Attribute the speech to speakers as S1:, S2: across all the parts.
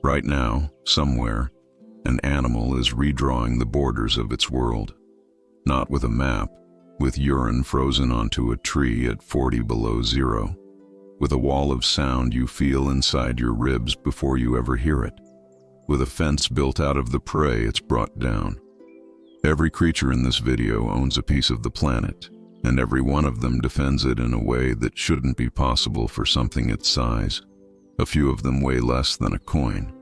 S1: Right now, somewhere, an animal is redrawing the borders of its world. Not with a map, with urine frozen onto a tree at 40 below zero, with a wall of sound you feel inside your ribs before you ever hear it, with a fence built out of the prey it's brought down. Every creature in this video owns a piece of the planet, and every one of them defends it in a way that shouldn't be possible for something its size. A few of them weigh less than a coin.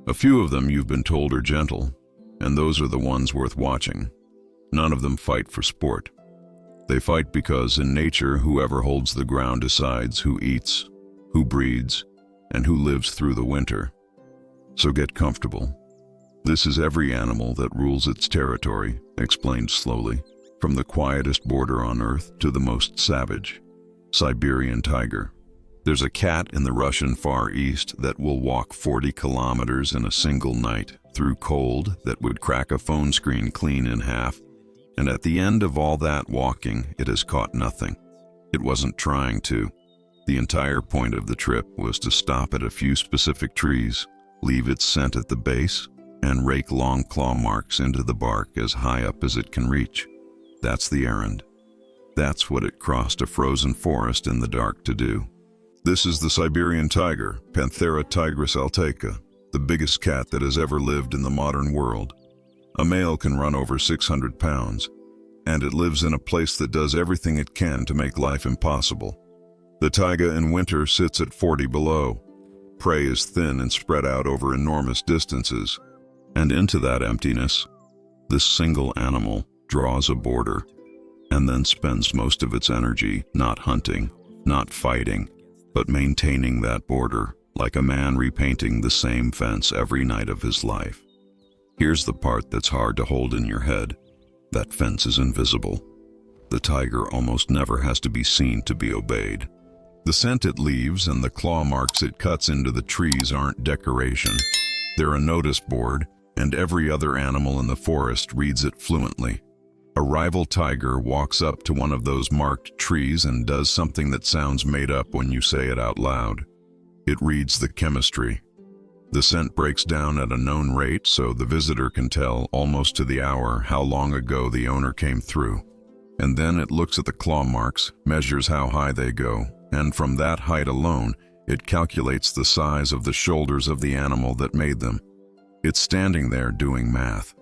S1: A few of them you've been told are gentle, and those are the ones worth watching. None of them fight for sport. They fight because in nature, whoever holds the ground decides who eats, who breeds, and who lives through the winter. So get comfortable. This is every animal that rules its territory, explained slowly, from the quietest border on Earth to the most savage. Siberian tiger. There's a cat in the Russian Far East that will walk 40 kilometers in a single night through cold that would crack a phone screen clean in half. And at the end of all that walking, it has caught nothing. It wasn't trying to. The entire point of the trip was to stop at a few specific trees, leave its scent at the base, and rake long claw marks into the bark as high up as it can reach. That's the errand. That's what it crossed a frozen forest in the dark to do. This is the Siberian tiger, Panthera tigris altaica, the biggest cat that has ever lived in the modern world. A male can run over 600 pounds, and it lives in a place that does everything it can to make life impossible. The taiga in winter sits at 40 below. Prey is thin and spread out over enormous distances, and into that emptiness, this single animal draws a border, and then spends most of its energy not hunting, not fighting, but maintaining that border, like a man repainting the same fence every night of his life. Here's the part that's hard to hold in your head. That fence is invisible. The tiger almost never has to be seen to be obeyed. The scent it leaves and the claw marks it cuts into the trees aren't decoration. They're a notice board, and every other animal in the forest reads it fluently. A rival tiger walks up to one of those marked trees and does something that sounds made up when you say it out loud. It reads the chemistry. The scent breaks down at a known rate, so the visitor can tell, almost to the hour, how long ago the owner came through. And then it looks at the claw marks, measures how high they go, and from that height alone, it calculates the size of the shoulders of the animal that made them. It's standing there doing math,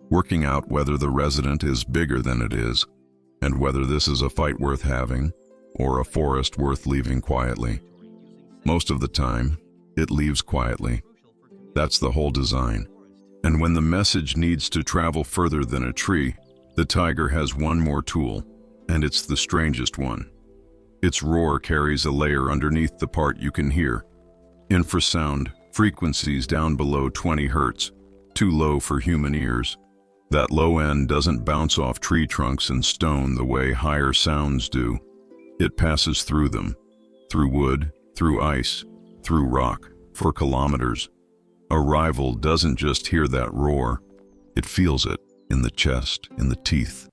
S1: working out whether the resident is bigger than it is, and whether this is a fight worth having, or a forest worth leaving quietly. Most of the time, it leaves quietly. That's the whole design. And when the message needs to travel further than a tree, the tiger has one more tool, and it's the strangest one. Its roar carries a layer underneath the part you can hear. Infrasound, frequencies down below 20 hertz, too low for human ears. That low end doesn't bounce off tree trunks and stone the way higher sounds do. It passes through them, through wood, through ice, through rock, for kilometers. A rival doesn't just hear that roar, it feels it in the chest, in the teeth,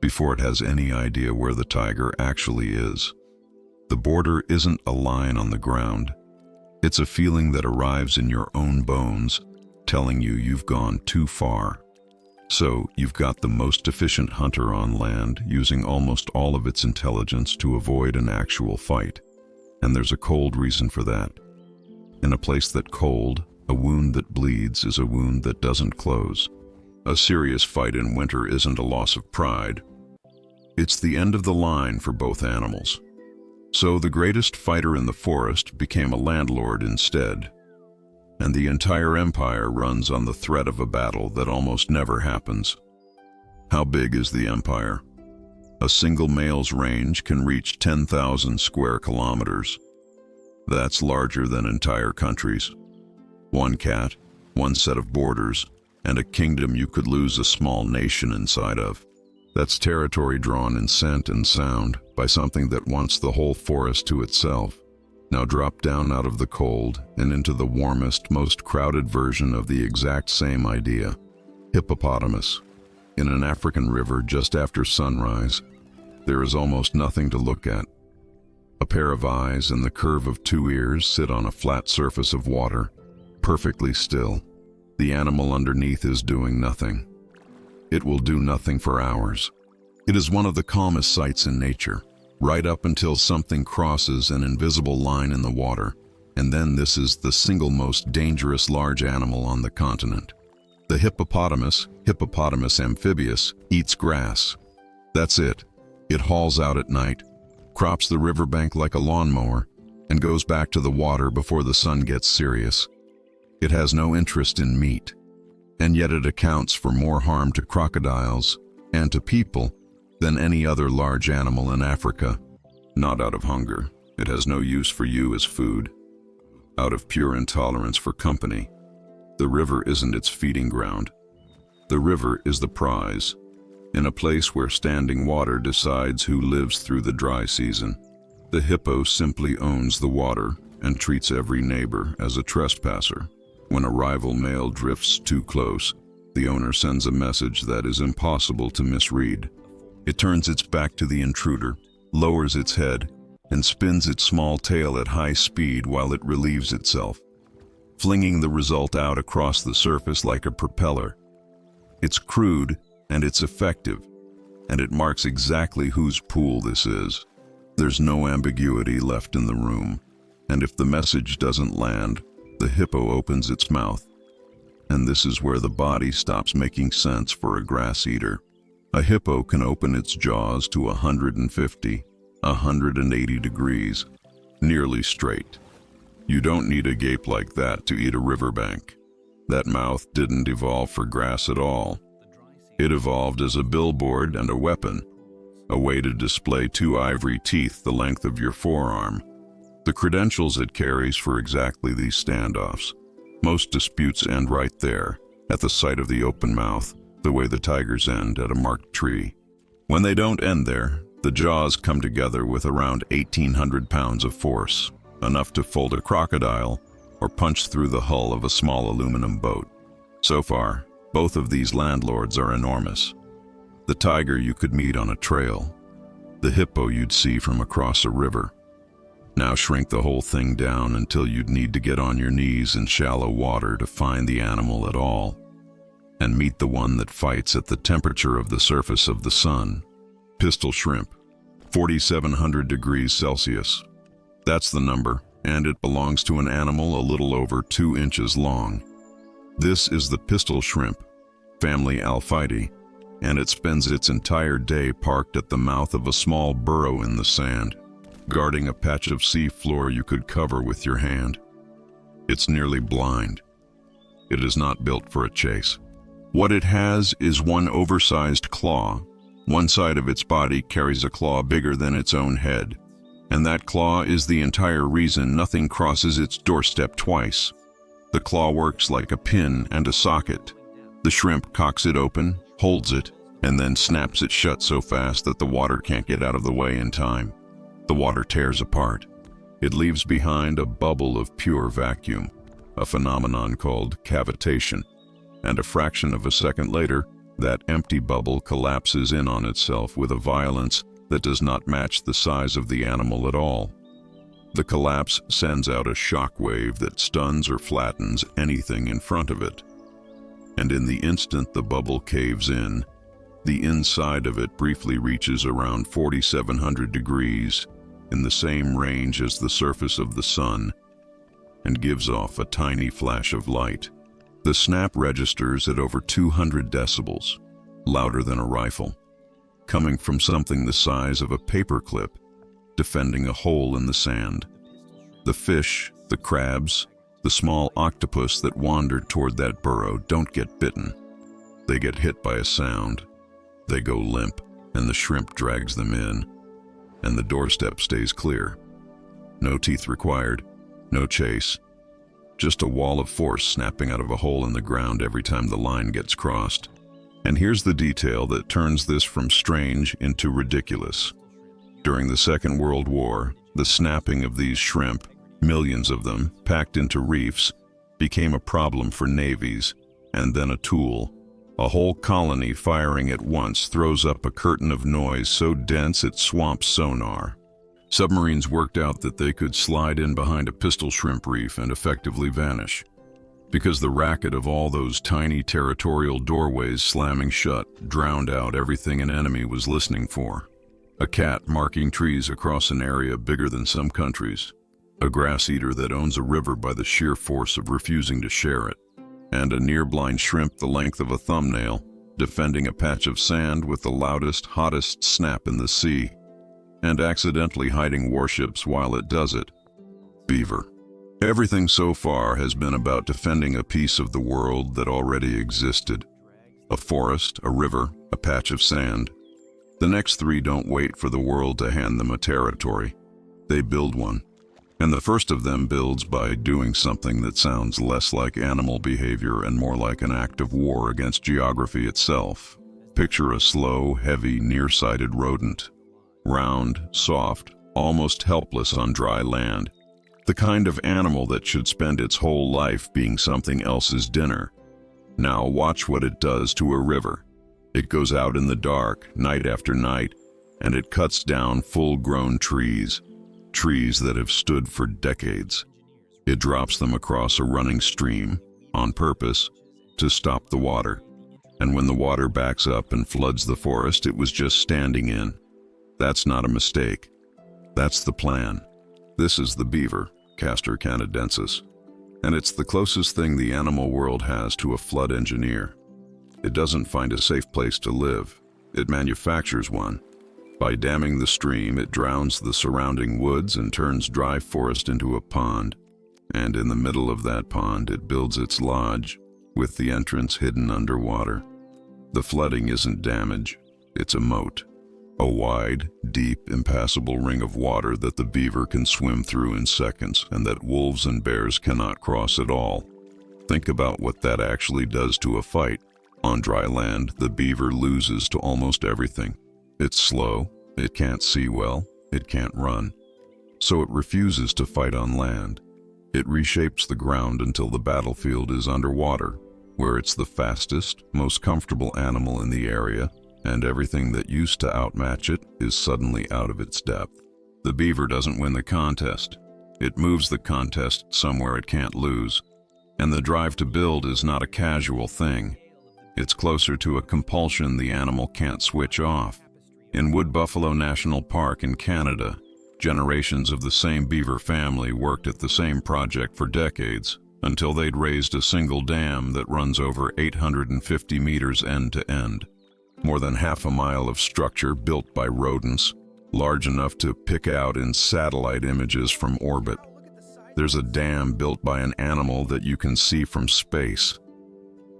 S1: before it has any idea where the tiger actually is. The border isn't a line on the ground. It's a feeling that arrives in your own bones, telling you you've gone too far. So you've got the most efficient hunter on land, using almost all of its intelligence to avoid an actual fight. And there's a cold reason for that. In a place that cold, a wound that bleeds is a wound that doesn't close. A serious fight in winter isn't a loss of pride. It's the end of the line for both animals. So the greatest fighter in the forest became a landlord instead. And the entire empire runs on the threat of a battle that almost never happens. How big is the empire? A single male's range can reach 10,000 square kilometers. That's larger than entire countries. One cat, one set of borders, and a kingdom you could lose a small nation inside of. That's territory drawn in scent and sound by something that wants the whole forest to itself. Now drop down out of the cold and into the warmest, most crowded version of the exact same idea. Hippopotamus. In an African river just after sunrise, there is almost nothing to look at. A pair of eyes and the curve of two ears sit on a flat surface of water. perfectly still. The animal underneath is doing nothing. It will do nothing for hours. It is one of the calmest sights in nature, right up until something crosses an invisible line in the water, and then this is the single most dangerous large animal on the continent. The hippopotamus, Hippopotamus amphibius, eats grass. That's it. It hauls out at night, crops the riverbank like a lawnmower, and goes back to the water before the sun gets serious. It has no interest in meat, and yet it accounts for more harm to crocodiles and to people than any other large animal in Africa. Not out of hunger. It has no use for you as food. Out of pure intolerance for company. The river isn't its feeding ground. The river is the prize, in a place where standing water decides who lives through the dry season. The hippo simply owns the water and treats every neighbor as a trespasser. When a rival male drifts too close, the owner sends a message that is impossible to misread. It turns its back to the intruder, lowers its head, and spins its small tail at high speed while it relieves itself, flinging the result out across the surface like a propeller. It's crude and it's effective, and it marks exactly whose pool this is. There's no ambiguity left in the room, and if the message doesn't land, the hippo opens its mouth. And this is where the body stops making sense for a grass eater. A hippo can open its jaws to 150, 180 degrees, nearly straight. You don't need a gape like that to eat a riverbank. That mouth didn't evolve for grass at all. It evolved as a billboard and a weapon, a way to display two ivory teeth the length of your forearm. The credentials it carries for exactly these standoffs. Most disputes end right there, at the sight of the open mouth, the way the tigers end at a marked tree. When they don't end there, the jaws come together with around 1,800 pounds of force, enough to fold a crocodile or punch through the hull of a small aluminum boat. So far, both of these landlords are enormous. The tiger you could meet on a trail, the hippo you'd see from across a river. Now shrink the whole thing down until you'd need to get on your knees in shallow water to find the animal at all, and meet the one that fights at the temperature of the surface of the sun. Pistol shrimp, 4,700 degrees Celsius. That's the number, and it belongs to an animal a little over 2 inches long. This is the pistol shrimp, family Alphidae, and it spends its entire day parked at the mouth of a small burrow in the sand, guarding a patch of sea floor you could cover with your hand. It's nearly blind. It is not built for a chase. What it has is one oversized claw. One side of its body carries a claw bigger than its own head, and that claw is the entire reason nothing crosses its doorstep twice. The claw works like a pin and a socket. The shrimp cocks it open, holds it, and then snaps it shut so fast that the water can't get out of the way in time. The water tears apart. It leaves behind a bubble of pure vacuum, a phenomenon called cavitation, and a fraction of a second later, that empty bubble collapses in on itself with a violence that does not match the size of the animal at all. The collapse sends out a shock wave that stuns or flattens anything in front of it. And in the instant the bubble caves in, the inside of it briefly reaches around 4,700 degrees, in the same range as the surface of the sun, and gives off a tiny flash of light. The snap registers at over 200 decibels, louder than a rifle, coming from something the size of a paperclip, defending a hole in the sand. The fish, the crabs, the small octopus that wandered toward that burrow don't get bitten. They get hit by a sound. They go limp, and the shrimp drags them in, and the doorstep stays clear. No teeth required, no chase, just a wall of force snapping out of a hole in the ground every time the line gets crossed. And here's the detail that turns this from strange into ridiculous. During the Second World War, the snapping of these shrimp, millions of them, packed into reefs, became a problem for navies, and then a tool. A whole colony firing at once throws up a curtain of noise so dense it swamps sonar. Submarines worked out that they could slide in behind a pistol shrimp reef and effectively vanish. because the racket of all those tiny territorial doorways slamming shut drowned out everything an enemy was listening for. A cat marking trees across an area bigger than some countries, a grass eater that owns a river by the sheer force of refusing to share it, and a near-blind shrimp the length of a thumbnail, defending a patch of sand with the loudest, hottest snap in the sea, and accidentally hiding warships while it does it. Beaver. Everything so far has been about defending a piece of the world that already existed. A forest, a river, a patch of sand. The next three don't wait for the world to hand them a territory. They build one. And the first of them builds by doing something that sounds less like animal behavior and more like an act of war against geography itself. Picture a slow, heavy, nearsighted rodent. Round, soft, almost helpless on dry land. The kind of animal that should spend its whole life being something else's dinner. Now watch what it does to a river. It goes out in the dark, night after night, and it cuts down full-grown trees. Trees that have stood for decades. It drops them across a running stream, on purpose, to stop the water. And when the water backs up and floods the forest it was just standing in, that's not a mistake. That's the plan. This is the beaver, Castor canadensis. And it's the closest thing the animal world has to a flood engineer. It doesn't find a safe place to live. It manufactures one. By damming the stream, it drowns the surrounding woods and turns dry forest into a pond. And in the middle of that pond, it builds its lodge, with the entrance hidden underwater. The flooding isn't damage, it's a moat. A wide, deep, impassable ring of water that the beaver can swim through in seconds and that wolves and bears cannot cross at all. Think about what that actually does to a fight. On dry land, the beaver loses to almost everything. It's slow, it can't see well, it can't run. So it refuses to fight on land. It reshapes the ground until the battlefield is underwater, where it's the fastest, most comfortable animal in the area, and everything that used to outmatch it is suddenly out of its depth. The beaver doesn't win the contest. It moves the contest somewhere it can't lose. And the drive to build is not a casual thing. It's closer to a compulsion the animal can't switch off. In Wood Buffalo National Park in Canada, generations of the same beaver family worked at the same project for decades, until they'd raised a single dam that runs over 850 meters end to end. More than half a mile of structure built by rodents, large enough to pick out in satellite images from orbit. There's a dam built by an animal that you can see from space.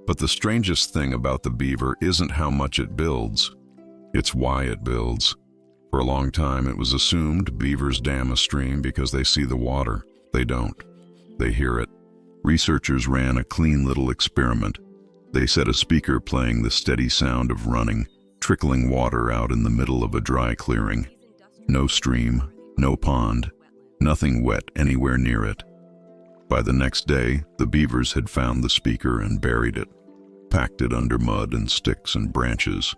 S1: But the strangest thing about the beaver isn't how much it builds, it's why it builds. For a long time it was assumed beavers dam a stream because they see the water. They don't. They hear it. Researchers ran a clean little experiment. They set a speaker playing the steady sound of running, trickling water out in the middle of a dry clearing. No stream, no pond, nothing wet anywhere near it. By the next day, the beavers had found the speaker and buried it, packed it under mud and sticks and branches,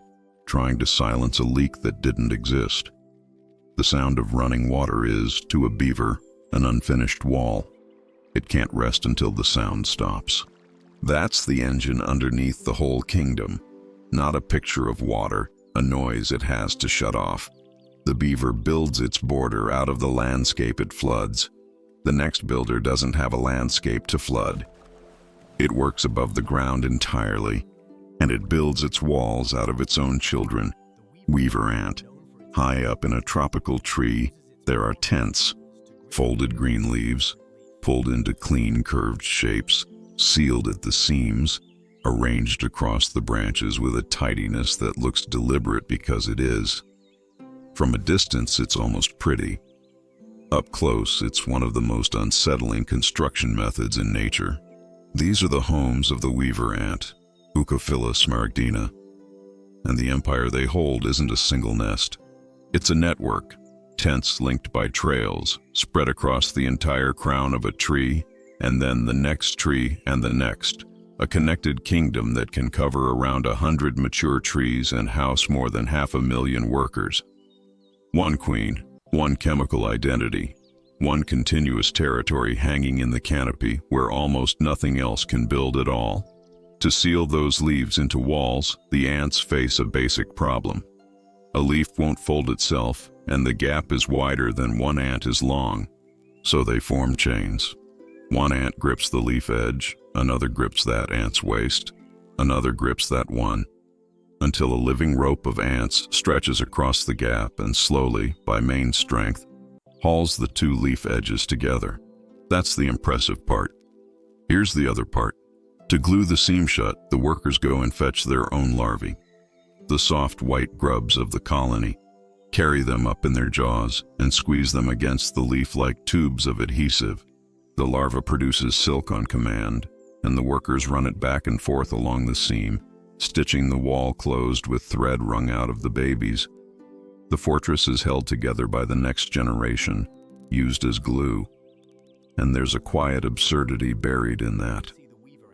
S1: trying to silence a leak that didn't exist. The sound of running water is, to a beaver, an unfinished wall. It can't rest until the sound stops. That's the engine underneath the whole kingdom, not a picture of water, a noise it has to shut off. The beaver builds its border out of the landscape it floods. The next builder doesn't have a landscape to flood. It works above the ground entirely, and it builds its walls out of its own children. Weaver ant. High up in a tropical tree, there are tents, folded green leaves, pulled into clean curved shapes, sealed at the seams, arranged across the branches with a tidiness that looks deliberate because it is. From a distance, it's almost pretty. Up close, it's one of the most unsettling construction methods in nature. These are the homes of the weaver ant, Eucophila smaragdina. And the empire they hold isn't a single nest. It's a network, tents linked by trails, spread across the entire crown of a tree, and then the next tree and the next, a connected kingdom that can cover around 100 mature trees and house more than 500,000 workers. One queen, one chemical identity, one continuous territory hanging in the canopy where almost nothing else can build at all. To seal those leaves into walls, the ants face a basic problem. A leaf won't fold itself, and the gap is wider than one ant is long, so they form chains. One ant grips the leaf edge, another grips that ant's waist, another grips that one, until a living rope of ants stretches across the gap and slowly, by main strength, hauls the two leaf edges together. That's the impressive part. Here's the other part. To glue the seam shut, the workers go and fetch their own larvae, the soft white grubs of the colony, carry them up in their jaws and squeeze them against the leaf like tubes of adhesive. The larva produces silk on command, and the workers run it back and forth along the seam, stitching the wall closed with thread wrung out of the babies. The fortress is held together by the next generation, used as glue. And there's a quiet absurdity buried in that.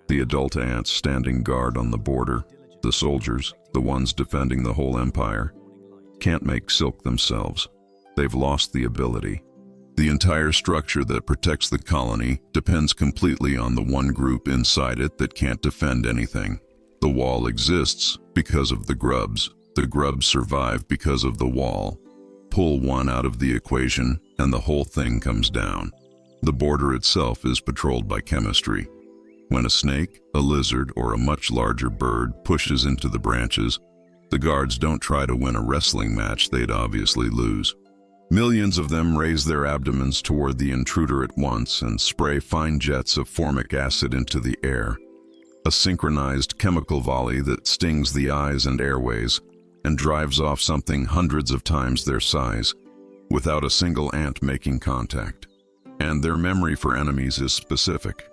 S1: The adult ants standing guard on the border, the soldiers, the ones defending the whole empire, can't make silk themselves. They've lost the ability. The entire structure that protects the colony depends completely on the one group inside it that can't defend anything. The wall exists because of the grubs. The grubs survive because of the wall. Pull one out of the equation, and the whole thing comes down. The border itself is patrolled by chemistry. When a snake, a lizard, or a much larger bird pushes into the branches, the guards don't try to win a wrestling match they'd obviously lose. Millions of them raise their abdomens toward the intruder at once and spray fine jets of formic acid into the air, a synchronized chemical volley that stings the eyes and airways and drives off something hundreds of times their size, without a single ant making contact. And their memory for enemies is specific.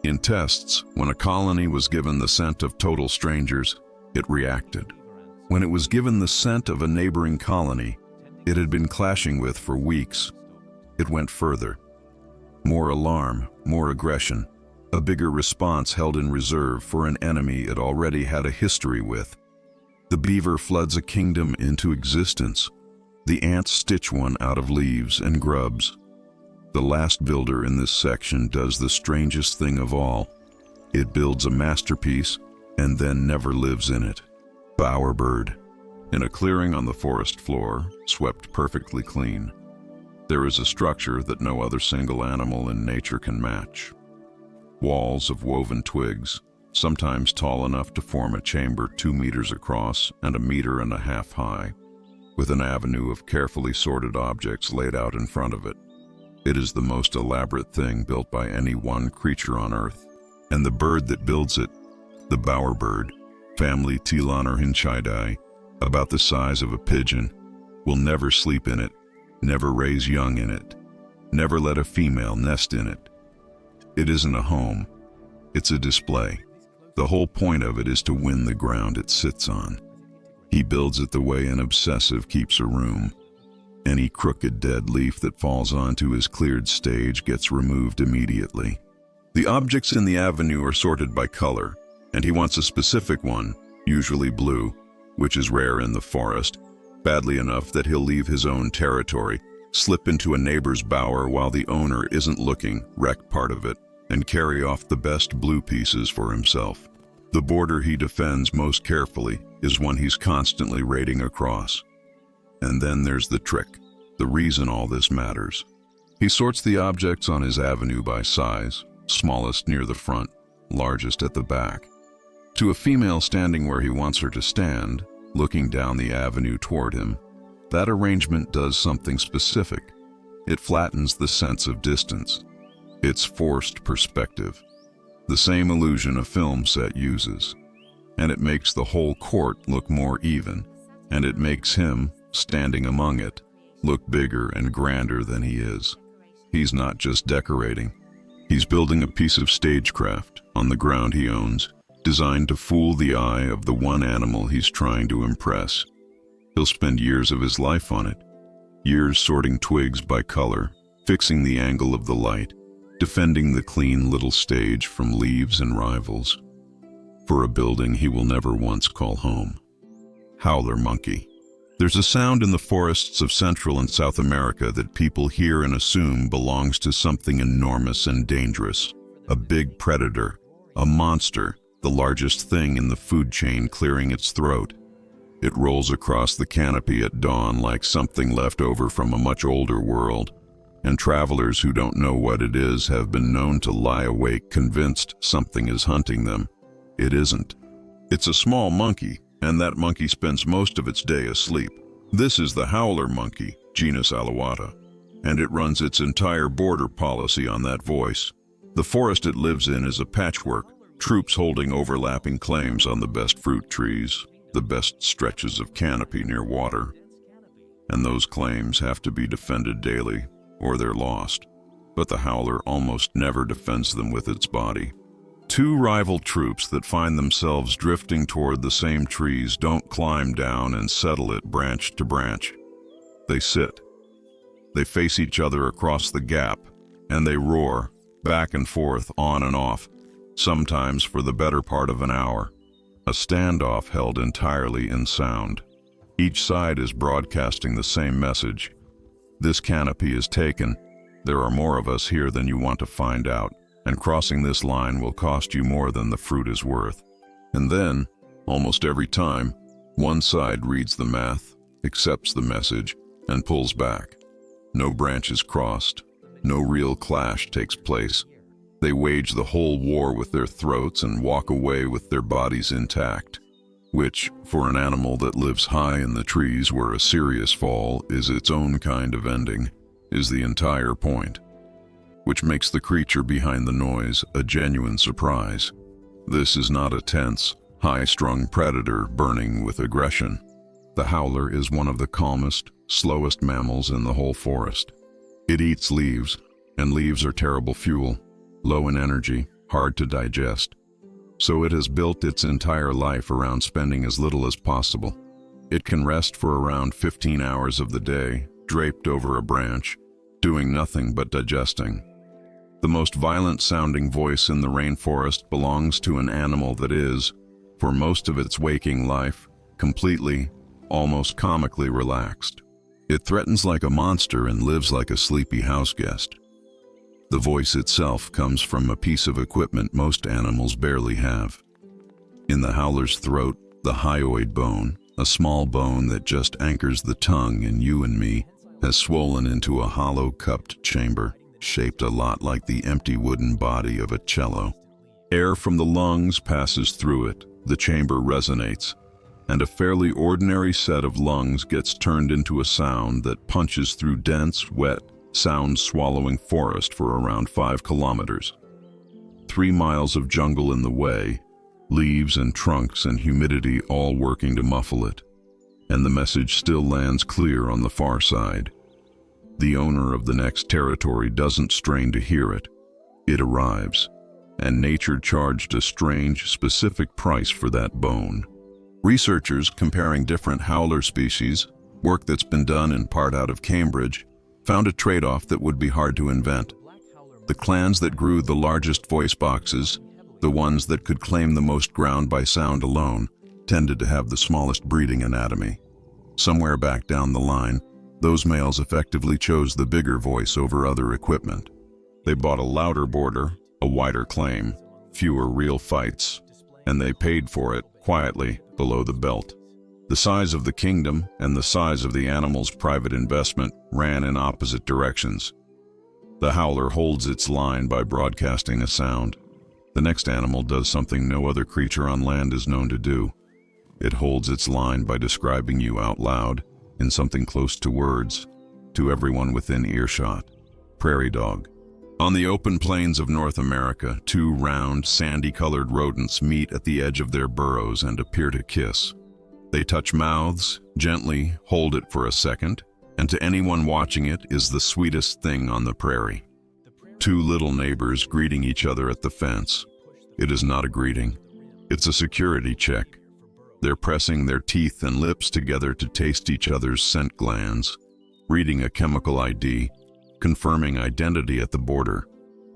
S1: In tests, when a colony was given the scent of total strangers, it reacted. When it was given the scent of a neighboring colony it had been clashing with for weeks, it went further. More alarm, more aggression, a bigger response held in reserve for an enemy it already had a history with. The beaver floods a kingdom into existence. The ants stitch one out of leaves and grubs. The last builder in this section does the strangest thing of all. It builds a masterpiece and then never lives in it. Bowerbird. In a clearing on the forest floor, swept perfectly clean, there is a structure that no other single animal in nature can match. Walls of woven twigs, sometimes tall enough to form a chamber 2 meters across and 1.5 meters high, with an avenue of carefully sorted objects laid out in front of it. It is the most elaborate thing built by any one creature on Earth, and the bird that builds it, the bowerbird, family Tilanorhinchidae, about the size of a pigeon, will never sleep in it, never raise young in it, never let a female nest in it. It isn't a home, it's a display. The whole point of it is to win the ground it sits on. He builds it the way an obsessive keeps a room. Any crooked dead leaf that falls onto his cleared stage gets removed immediately. The objects in the avenue are sorted by color, and he wants a specific one, usually blue, which is rare in the forest, badly enough that he'll leave his own territory, slip into a neighbor's bower while the owner isn't looking, wreck part of it, and carry off the best blue pieces for himself. The border he defends most carefully is one he's constantly raiding across. And then there's the trick, the reason all this matters. He sorts the objects on his avenue by size, smallest near the front, largest at the back. To a female standing where he wants her to stand, looking down the avenue toward him, that arrangement does something specific. It flattens the sense of distance. It's forced perspective, the same illusion a film set uses. And it makes the whole court look more even, and it makes him, standing among it, look bigger and grander than he is. He's not just decorating. He's building a piece of stagecraft on the ground he owns, designed to fool the eye of the one animal he's trying to impress. He'll spend years of his life on it, years sorting twigs by color, fixing the angle of the light, defending the clean little stage from leaves and rivals, for a building he will never once call home. Howler monkey. There's a sound in the forests of Central and South America that people hear and assume belongs to something enormous and dangerous. A big predator, a monster, the largest thing in the food chain clearing its throat. It rolls across the canopy at dawn like something left over from a much older world, and travelers who don't know what it is have been known to lie awake convinced something is hunting them. It isn't. It's a small monkey, and that monkey spends most of its day asleep. This is the howler monkey, genus Alouatta, and it runs its entire border policy on that voice. The forest it lives in is a patchwork, troops holding overlapping claims on the best fruit trees, the best stretches of canopy near water. And those claims have to be defended daily, or they're lost. But the howler almost never defends them with its body. Two rival troops that find themselves drifting toward the same trees don't climb down and settle it branch to branch. They sit. They face each other across the gap, and they roar, back and forth, on and off, sometimes for the better part of an hour. A standoff held entirely in sound. Each side is broadcasting the same message. This canopy is taken. There are more of us here than you want to find out, and crossing this line will cost you more than the fruit is worth. And then, almost every time, one side reads the math, accepts the message, and pulls back. No branches crossed. No real clash takes place. They wage the whole war with their throats and walk away with their bodies intact, which, for an animal that lives high in the trees where a serious fall is its own kind of ending, is the entire point, which makes the creature behind the noise a genuine surprise. This is not a tense, high-strung predator burning with aggression. The howler is one of the calmest, slowest mammals in the whole forest. It eats leaves, and leaves are terrible fuel. Low in energy, hard to digest. So it has built its entire life around spending as little as possible. It can rest for around 15 hours of the day, draped over a branch, doing nothing but digesting. The most violent-sounding voice in the rainforest belongs to an animal that is, for most of its waking life, completely, almost comically relaxed. It threatens like a monster and lives like a sleepy houseguest. The voice itself comes from a piece of equipment most animals barely have. In the howler's throat, the hyoid bone, a small bone that just anchors the tongue in you and me, has swollen into a hollow cupped chamber, shaped a lot like the empty wooden body of a cello. Air from the lungs passes through it, the chamber resonates, and a fairly ordinary set of lungs gets turned into a sound that punches through dense, wet, sound-swallowing forest for around 5 kilometers. 3 miles of jungle in the way, leaves and trunks and humidity all working to muffle it, and the message still lands clear on the far side. The owner of the next territory doesn't strain to hear it. It arrives, and nature charged a strange, specific price for that bone. Researchers comparing different howler species, work that's been done in part out of Cambridge, found a trade-off that would be hard to invent. The clans that grew the largest voice boxes, the ones that could claim the most ground by sound alone, tended to have the smallest breeding anatomy. Somewhere back down the line, those males effectively chose the bigger voice over other equipment. They bought a louder border, a wider claim, fewer real fights, and they paid for it quietly below the belt. The size of the kingdom and the size of the animal's private investment ran in opposite directions. The howler holds its line by broadcasting a sound. The next animal does something no other creature on land is known to do. It holds its line by describing you out loud, in something close to words, to everyone within earshot. Prairie dog. On the open plains of North America, 2 round, sandy-colored rodents meet at the edge of their burrows and appear to kiss. They touch mouths, gently hold it for a second, and to anyone watching it is the sweetest thing on the prairie. 2 little neighbors greeting each other at the fence. It is not a greeting. It's a security check. They're pressing their teeth and lips together to taste each other's scent glands, reading a chemical ID, confirming identity at the border.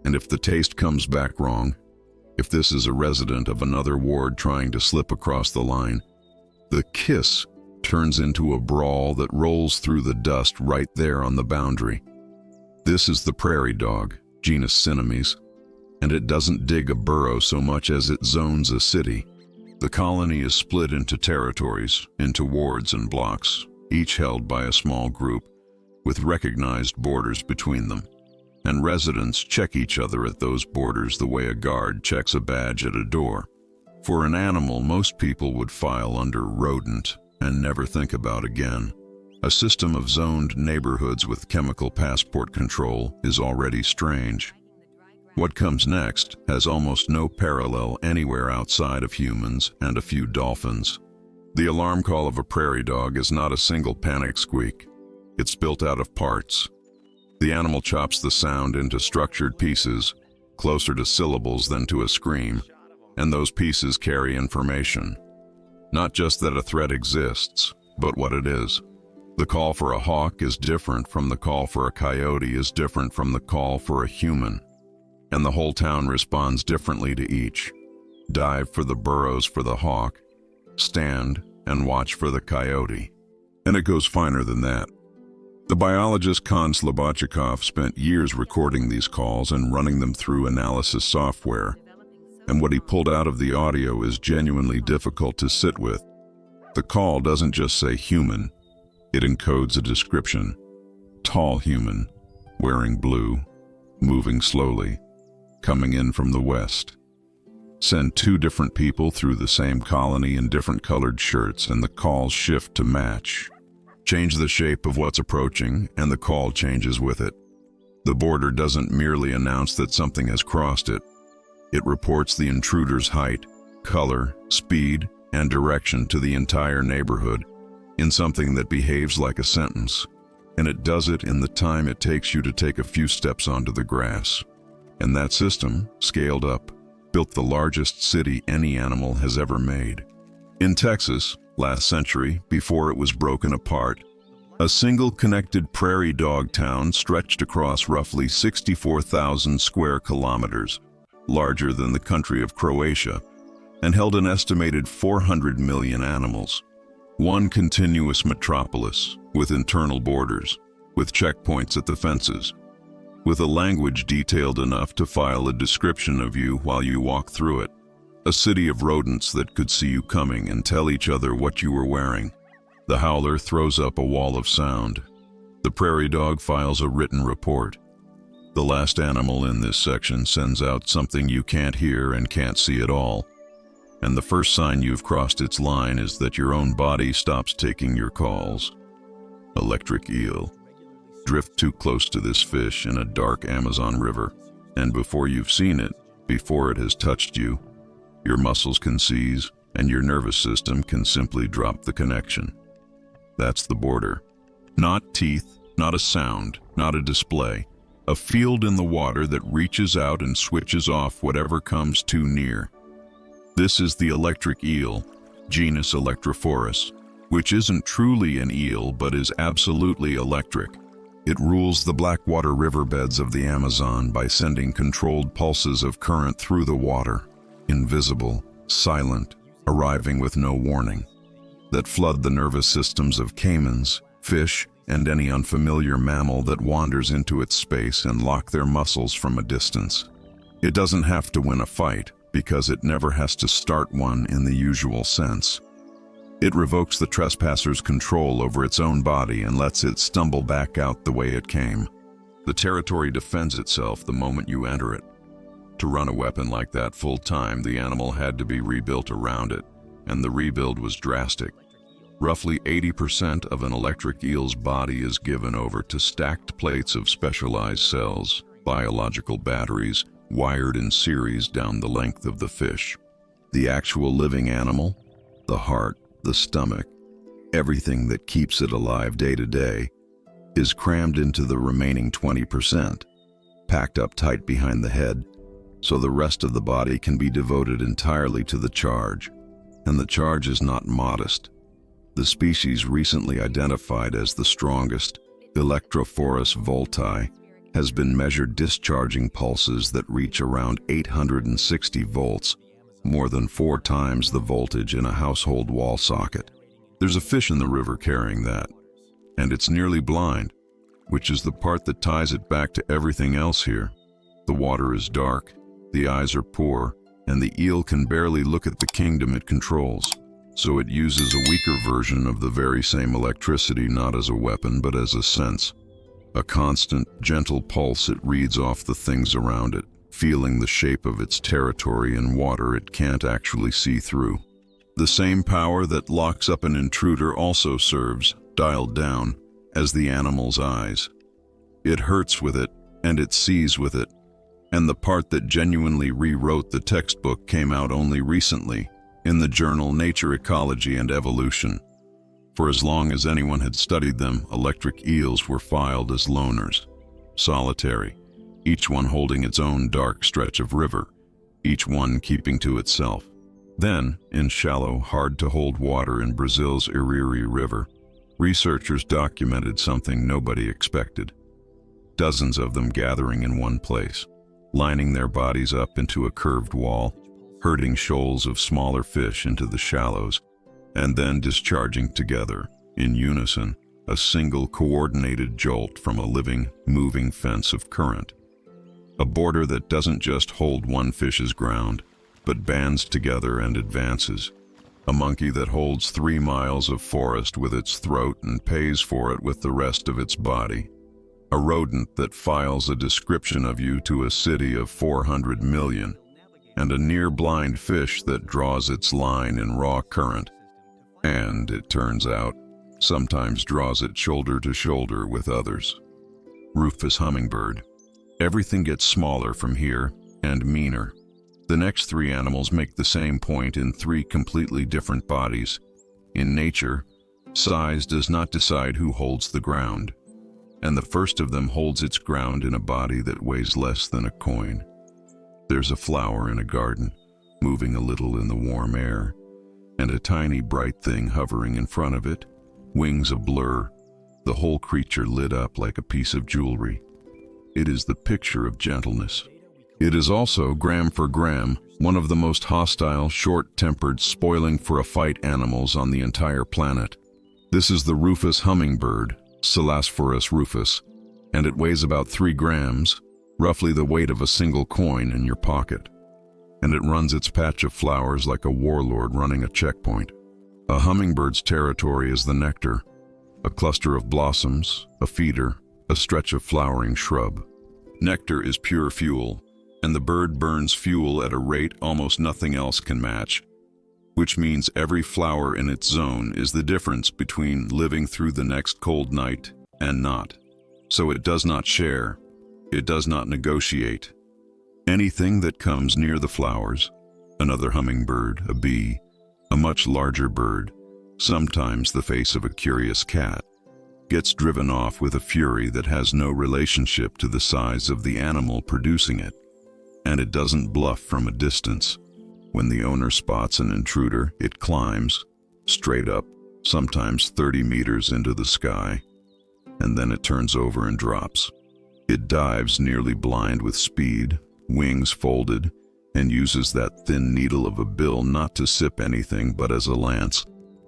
S1: And if the taste comes back wrong, if this is a resident of another ward trying to slip across the line, the kiss turns into a brawl that rolls through the dust right there on the boundary. This is the prairie dog, genus Siamese, and it doesn't dig a burrow so much as it zones a city. The colony is split into territories, into wards and blocks, each held by a small group, with recognized borders between them. And residents check each other at those borders the way a guard checks a badge at a door. For an animal most people would file under rodent and never think about again. A system of zoned neighborhoods with chemical passport control is already strange. What comes next has almost no parallel anywhere outside of humans and a few dolphins. The alarm call of a prairie dog is not a single panic squeak. It's built out of parts. The animal chops the sound into structured pieces, closer to syllables than to a scream, and those pieces carry information. Not just that a threat exists, but what it is. The call for a hawk is different from the call for a coyote is different from the call for a human. And the whole town responds differently to each. Dive for the burrows for the hawk, stand and watch for the coyote. And it goes finer than that. The biologist Kon Slobodchikov spent years recording these calls and running them through analysis software. And what he pulled out of the audio is genuinely difficult to sit with. The call doesn't just say human, it encodes a description. Tall human, wearing blue, moving slowly, coming in from the west. Send two different people through the same colony in different colored shirts and the calls shift to match. Change the shape of what's approaching and the call changes with it. The border doesn't merely announce that something has crossed it. It reports the intruder's height, color, speed, and direction to the entire neighborhood in something that behaves like a sentence. And it does it in the time it takes you to take a few steps onto the grass. And that system, scaled up, built the largest city any animal has ever made. In Texas, last century, before it was broken apart, a single connected prairie dog town stretched across roughly 64,000 square kilometers, larger than the country of Croatia, and held an estimated 400 million animals. One continuous metropolis, with internal borders, with checkpoints at the fences, with a language detailed enough to file a description of you while you walk through it. A city of rodents that could see you coming and tell each other what you were wearing. The howler throws up a wall of sound. The prairie dog files a written report. The last animal in this section sends out something you can't hear and can't see at all. And the first sign you've crossed its line is that your own body stops taking your calls. Electric eel. Drift too close to this fish in a dark Amazon river, and before you've seen it, before it has touched you, your muscles can seize and your nervous system can simply drop the connection. That's the border. Not teeth, not a sound, not a display. A field in the water that reaches out and switches off whatever comes too near. This is the electric eel, genus Electrophorus, which isn't truly an eel but is absolutely electric. It rules the blackwater riverbeds of the Amazon by sending controlled pulses of current through the water, invisible, silent, arriving with no warning, that flood the nervous systems of caimans, fish, and any unfamiliar mammal that wanders into its space and lock their muscles from a distance. It doesn't have to win a fight because it never has to start one in the usual sense. It revokes the trespasser's control over its own body and lets it stumble back out the way it came. The territory defends itself the moment you enter it. To run a weapon like that full time, the animal had to be rebuilt around it, and the rebuild was drastic. Roughly 80% of an electric eel's body is given over to stacked plates of specialized cells, biological batteries, wired in series down the length of the fish. The actual living animal, the heart, the stomach, everything that keeps it alive day to day, is crammed into the remaining 20%, packed up tight behind the head, so the rest of the body can be devoted entirely to the charge. And the charge is not modest. The species recently identified as the strongest, Electrophorus volti, has been measured discharging pulses that reach around 860 volts, more than 4 times the voltage in a household wall socket. There's a fish in the river carrying that, and it's nearly blind, which is the part that ties it back to everything else here. The water is dark, the eyes are poor, and the eel can barely look at the kingdom it controls. So it uses a weaker version of the very same electricity, not as a weapon but as a sense. A constant, gentle pulse it reads off the things around it, feeling the shape of its territory in water it can't actually see through. The same power that locks up an intruder also serves, dialed down, as the animal's eyes. It hurts with it, and it sees with it. And the part that genuinely rewrote the textbook came out only recently, in the journal Nature, Ecology, and Evolution. For as long as anyone had studied them, electric eels were filed as loners, solitary, each one holding its own dark stretch of river, each one keeping to itself. Then, in shallow, hard-to-hold water in Brazil's Iriri River, researchers documented something nobody expected. Dozens of them gathering in one place, lining their bodies up into a curved wall, herding shoals of smaller fish into the shallows, and then discharging together, in unison, a single coordinated jolt from a living, moving fence of current. A border that doesn't just hold one fish's ground, but bands together and advances. A monkey that holds 3 miles of forest with its throat and pays for it with the rest of its body. A rodent that files a description of you to a city of 400 million. And a near-blind fish that draws its line in raw current. And, it turns out, sometimes draws it shoulder to shoulder with others. Rufous hummingbird. Everything gets smaller from here, and meaner. The next 3 animals make the same point in 3 completely different bodies. In nature, size does not decide who holds the ground. And the first of them holds its ground in a body that weighs less than a coin. There's a flower in a garden, moving a little in the warm air, and a tiny bright thing hovering in front of it, wings a blur, the whole creature lit up like a piece of jewelry. It is the picture of gentleness. It is also, gram for gram, one of the most hostile, short-tempered, spoiling-for-a-fight animals on the entire planet. This is the rufous hummingbird, Selasphorus rufus, and it weighs about 3 grams, roughly the weight of a single coin in your pocket. And it runs its patch of flowers like a warlord running a checkpoint. A hummingbird's territory is the nectar, a cluster of blossoms, a feeder, a stretch of flowering shrub. Nectar is pure fuel, and the bird burns fuel at a rate almost nothing else can match, which means every flower in its zone is the difference between living through the next cold night and not. So it does not share, it does not negotiate. Anything that comes near the flowers, another hummingbird, a bee, a much larger bird, sometimes the face of a curious cat, gets driven off with a fury that has no relationship to the size of the animal producing it. And it doesn't bluff from a distance. When the owner spots an intruder, it climbs, straight up, sometimes 30 meters into the sky, and then it turns over and drops. It dives nearly blind with speed, wings folded, and uses that thin needle of a bill not to sip anything but as a lance,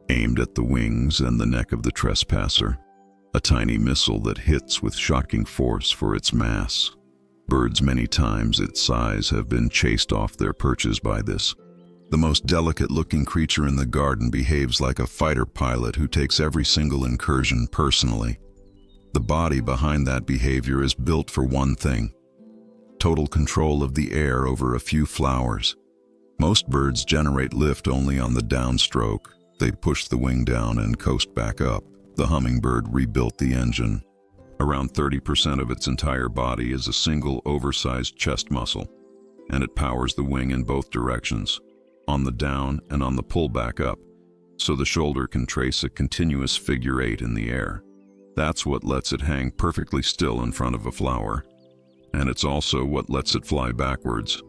S1: aimed at the wings and the neck of the trespasser, a tiny missile that hits with shocking force for its mass. Birds many times its size have been chased off their perches by this. The most delicate-looking creature in the garden behaves like a fighter pilot who takes every single incursion personally. The body behind that behavior is built for one thing: total control of the air over a few flowers. Most birds generate lift only on the downstroke. They push the wing down and coast back up. The hummingbird rebuilt the engine. Around 30% of its entire body is a single oversized chest muscle, and it powers the wing in both directions, on the down and on the pull back up, so the shoulder can trace a continuous figure 8 in the air. That's what lets it hang perfectly still in front of a flower. And it's also what lets it fly backwards,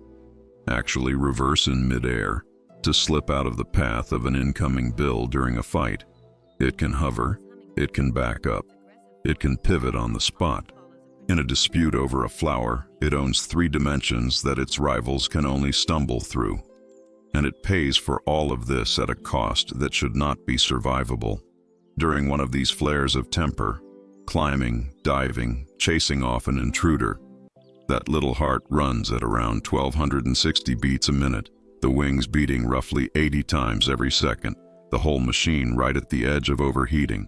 S1: actually reverse in midair, to slip out of the path of an incoming bill during a fight. It can hover, it can back up, it can pivot on the spot. In a dispute over a flower, it owns 3 dimensions that its rivals can only stumble through. And it pays for all of this at a cost that should not be survivable. During one of these flares of temper, climbing, diving, chasing off an intruder, that little heart runs at around 1,260 beats a minute, the wings beating roughly 80 times every second, the whole machine right at the edge of overheating.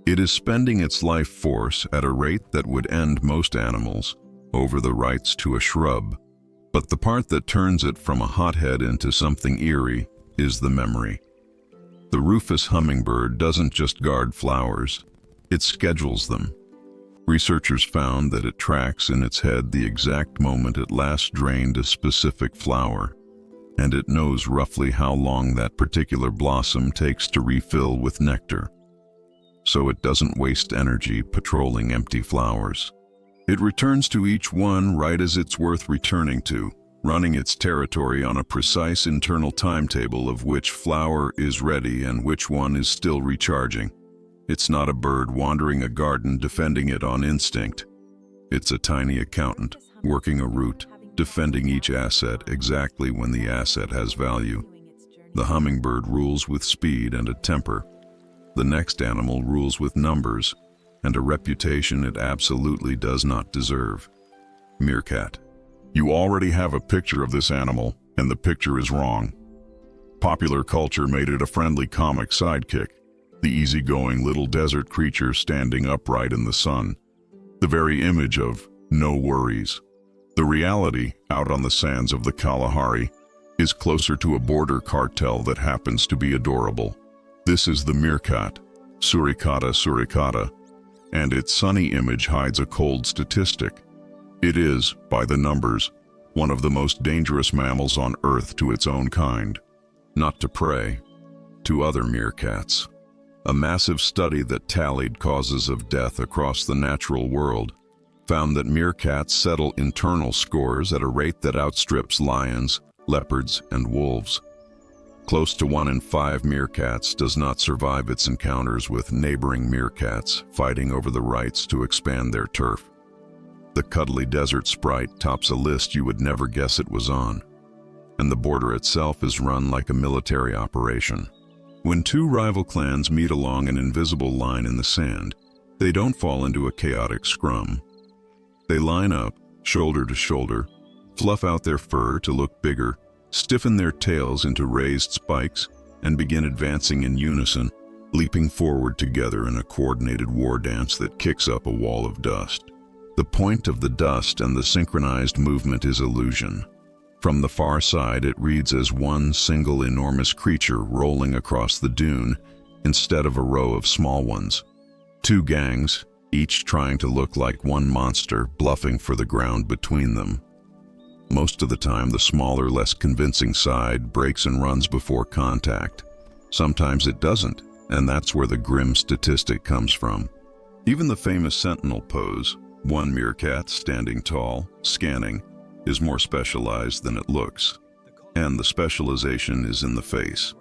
S1: It is spending its life force at a rate that would end most animals, over the rights to a shrub. But the part that turns it from a hothead into something eerie is the memory. The rufous hummingbird doesn't just guard flowers, it schedules them. Researchers found that it tracks in its head the exact moment it last drained a specific flower, and it knows roughly how long that particular blossom takes to refill with nectar. So it doesn't waste energy patrolling empty flowers. It returns to each one right as it's worth returning to, running its territory on a precise internal timetable of which flower is ready and which one is still recharging. It's not a bird wandering a garden defending it on instinct. It's a tiny accountant, working a route, defending each asset exactly when the asset has value. The hummingbird rules with speed and a temper. The next animal rules with numbers and a reputation it absolutely does not deserve. Meerkat. You already have a picture of this animal, and the picture is wrong. Popular culture made it a friendly comic sidekick, the easygoing little desert creature standing upright in the sun, the very image of no worries. The reality, out on the sands of the Kalahari, is closer to a border cartel that happens to be adorable. This is the meerkat, Suricata suricata, and its sunny image hides a cold statistic. It is, by the numbers, one of the most dangerous mammals on Earth to its own kind, not to prey, to other meerkats. A massive study that tallied causes of death across the natural world found that meerkats settle internal scores at a rate that outstrips lions, leopards, and wolves. Close to 1 in 5 meerkats does not survive its encounters with neighboring meerkats fighting over the rights to expand their turf. The cuddly desert sprite tops a list you would never guess it was on, and the border itself is run like a military operation. When two rival clans meet along an invisible line in the sand, they don't fall into a chaotic scrum. They line up, shoulder to shoulder, fluff out their fur to look bigger, stiffen their tails into raised spikes, and begin advancing in unison, leaping forward together in a coordinated war dance that kicks up a wall of dust. The point of the dust and the synchronized movement is illusion. From the far side, it reads as one single enormous creature rolling across the dune instead of a row of small ones. Two gangs, each trying to look like one monster, bluffing for the ground between them. Most of the time, the smaller, less convincing side breaks and runs before contact. Sometimes it doesn't, and that's where the grim statistic comes from. Even the famous sentinel pose, one meerkat standing tall, scanning, is more specialized than it looks. And the specialization is in the face.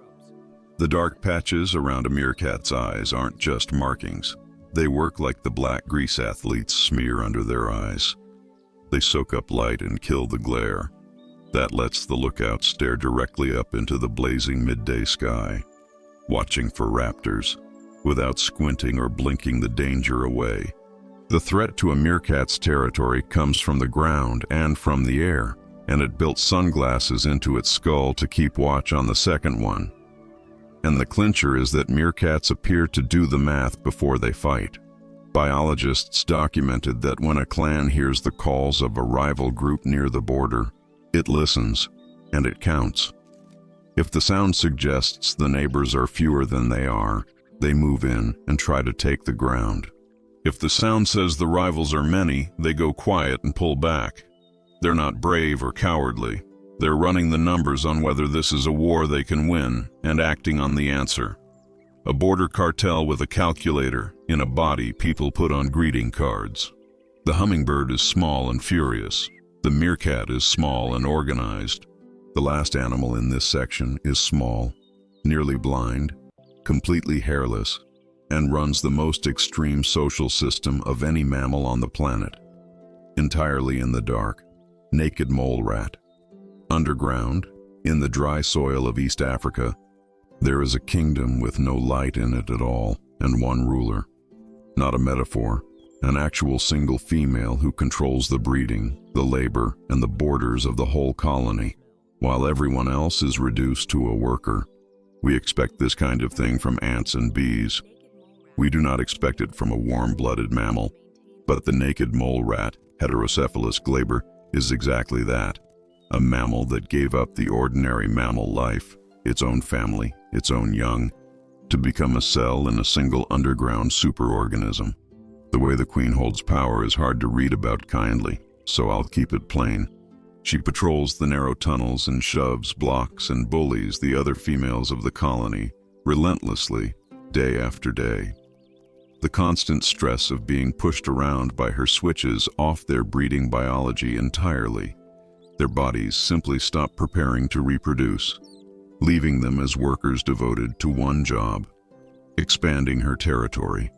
S1: The dark patches around a meerkat's eyes aren't just markings. They work like the black grease athletes smear under their eyes. They soak up light and kill the glare. That lets the lookout stare directly up into the blazing midday sky, watching for raptors, without squinting or blinking the danger away. The threat to a meerkat's territory comes from the ground and from the air, and it built sunglasses into its skull to keep watch on the second one. And the clincher is that meerkats appear to do the math before they fight. Biologists documented that when a clan hears the calls of a rival group near the border, it listens, and it counts. If the sound suggests the neighbors are fewer than they are, they move in and try to take the ground. If the sound says the rivals are many, they go quiet and pull back. They're not brave or cowardly. They're running the numbers on whether this is a war they can win and acting on the answer. A border cartel with a calculator, in a body people put on greeting cards. The hummingbird is small and furious. The meerkat is small and organized. The last animal in this section is small, nearly blind, completely hairless, and runs the most extreme social system of any mammal on the planet. Entirely in the dark, naked mole rat. Underground, In the dry soil of East Africa, there is a kingdom with no light in it at all, and one ruler. Not a metaphor, an actual single female who controls the breeding, the labor, and the borders of the whole colony, while everyone else is reduced to a worker. We expect this kind of thing from ants and bees. We do not expect it from a warm-blooded mammal, but the naked mole rat, Heterocephalus glaber, is exactly that, a mammal that gave up the ordinary mammal life, its own family, its own young, to become a cell in a single underground superorganism. The way the queen holds power is hard to read about kindly, so I'll keep it plain. She patrols the narrow tunnels and shoves, blocks, and bullies the other females of the colony, relentlessly, day after day. The constant stress of being pushed around by her switches off their breeding biology entirely. Their bodies simply stop preparing to reproduce, leaving them as workers devoted to one job, expanding her territory.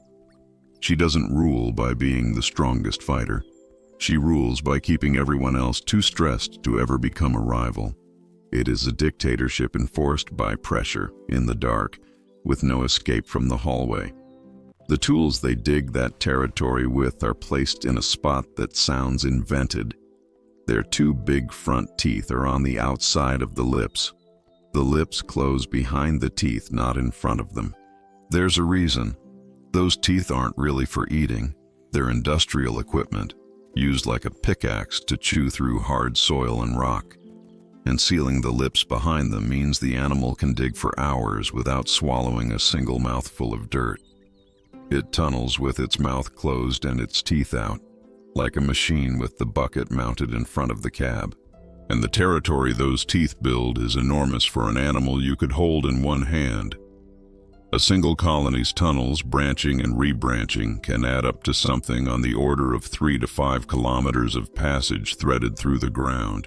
S1: She doesn't rule by being the strongest fighter. She rules by keeping everyone else too stressed to ever become a rival. It is a dictatorship enforced by pressure, in the dark, with no escape from the hallway. The tools they dig that territory with are placed in a spot that sounds invented. Their two big front teeth are on the outside of the lips. The lips close behind the teeth, not in front of them. There's a reason. Those teeth aren't really for eating. They're industrial equipment, used like a pickaxe to chew through hard soil and rock. And sealing the lips behind them means the animal can dig for hours without swallowing a single mouthful of dirt. It tunnels with its mouth closed and its teeth out, like a machine with the bucket mounted in front of the cab. And the territory those teeth build is enormous for an animal you could hold in one hand. A single colony's tunnels, branching and rebranching, can add up to something on the order of 3 to 5 kilometers of passage threaded through the ground.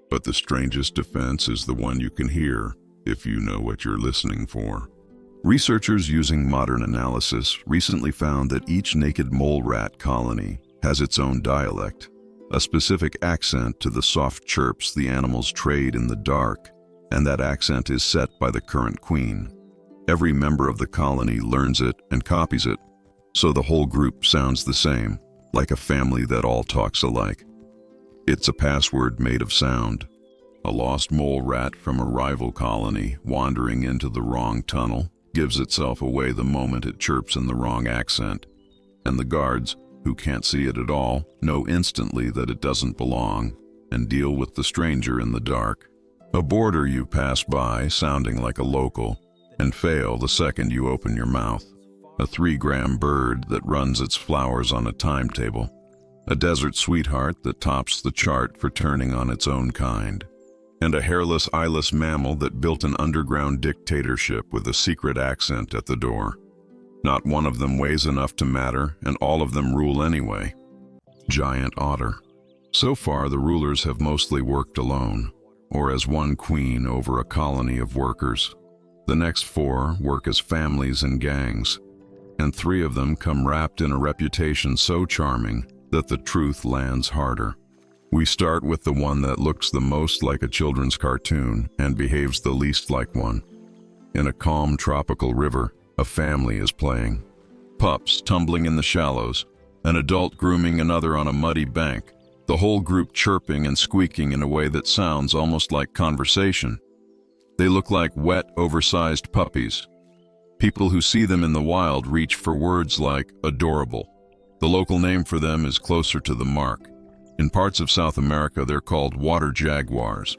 S1: But the strangest defense is the one you can hear, if you know what you're listening for. Researchers using modern analysis recently found that each naked mole rat colony has its own dialect, a specific accent to the soft chirps the animals trade in the dark, and that accent is set by the current queen. Every member of the colony learns it and copies it, so the whole group sounds the same, like a family that all talks alike. It's a password made of sound. A lost mole rat from a rival colony wandering into the wrong tunnel gives itself away the moment it chirps in the wrong accent, and the guards, who can't see it at all, know instantly that it doesn't belong and deal with the stranger in the dark. A boarder you pass by sounding like a local and fail the second you open your mouth. A 3-gram bird that runs its flowers on a timetable. A desert sweetheart that tops the chart for turning on its own kind. And a hairless, eyeless mammal that built an underground dictatorship with a secret accent at the door. Not one of them weighs enough to matter, and all of them rule anyway. Giant otter. So far, the rulers have mostly worked alone, or as one queen over a colony of workers. The next 4 work as families and gangs, and 3 of them come wrapped in a reputation so charming that the truth lands harder. We start with the one that looks the most like a children's cartoon and behaves the least like one. In a calm tropical river, a family is playing. Pups tumbling in the shallows, an adult grooming another on a muddy bank, the whole group chirping and squeaking in a way that sounds almost like conversation. They look like wet, oversized puppies. People who see them in the wild reach for words like adorable. The local name for them is closer to the mark. In parts of South America, they're called water jaguars.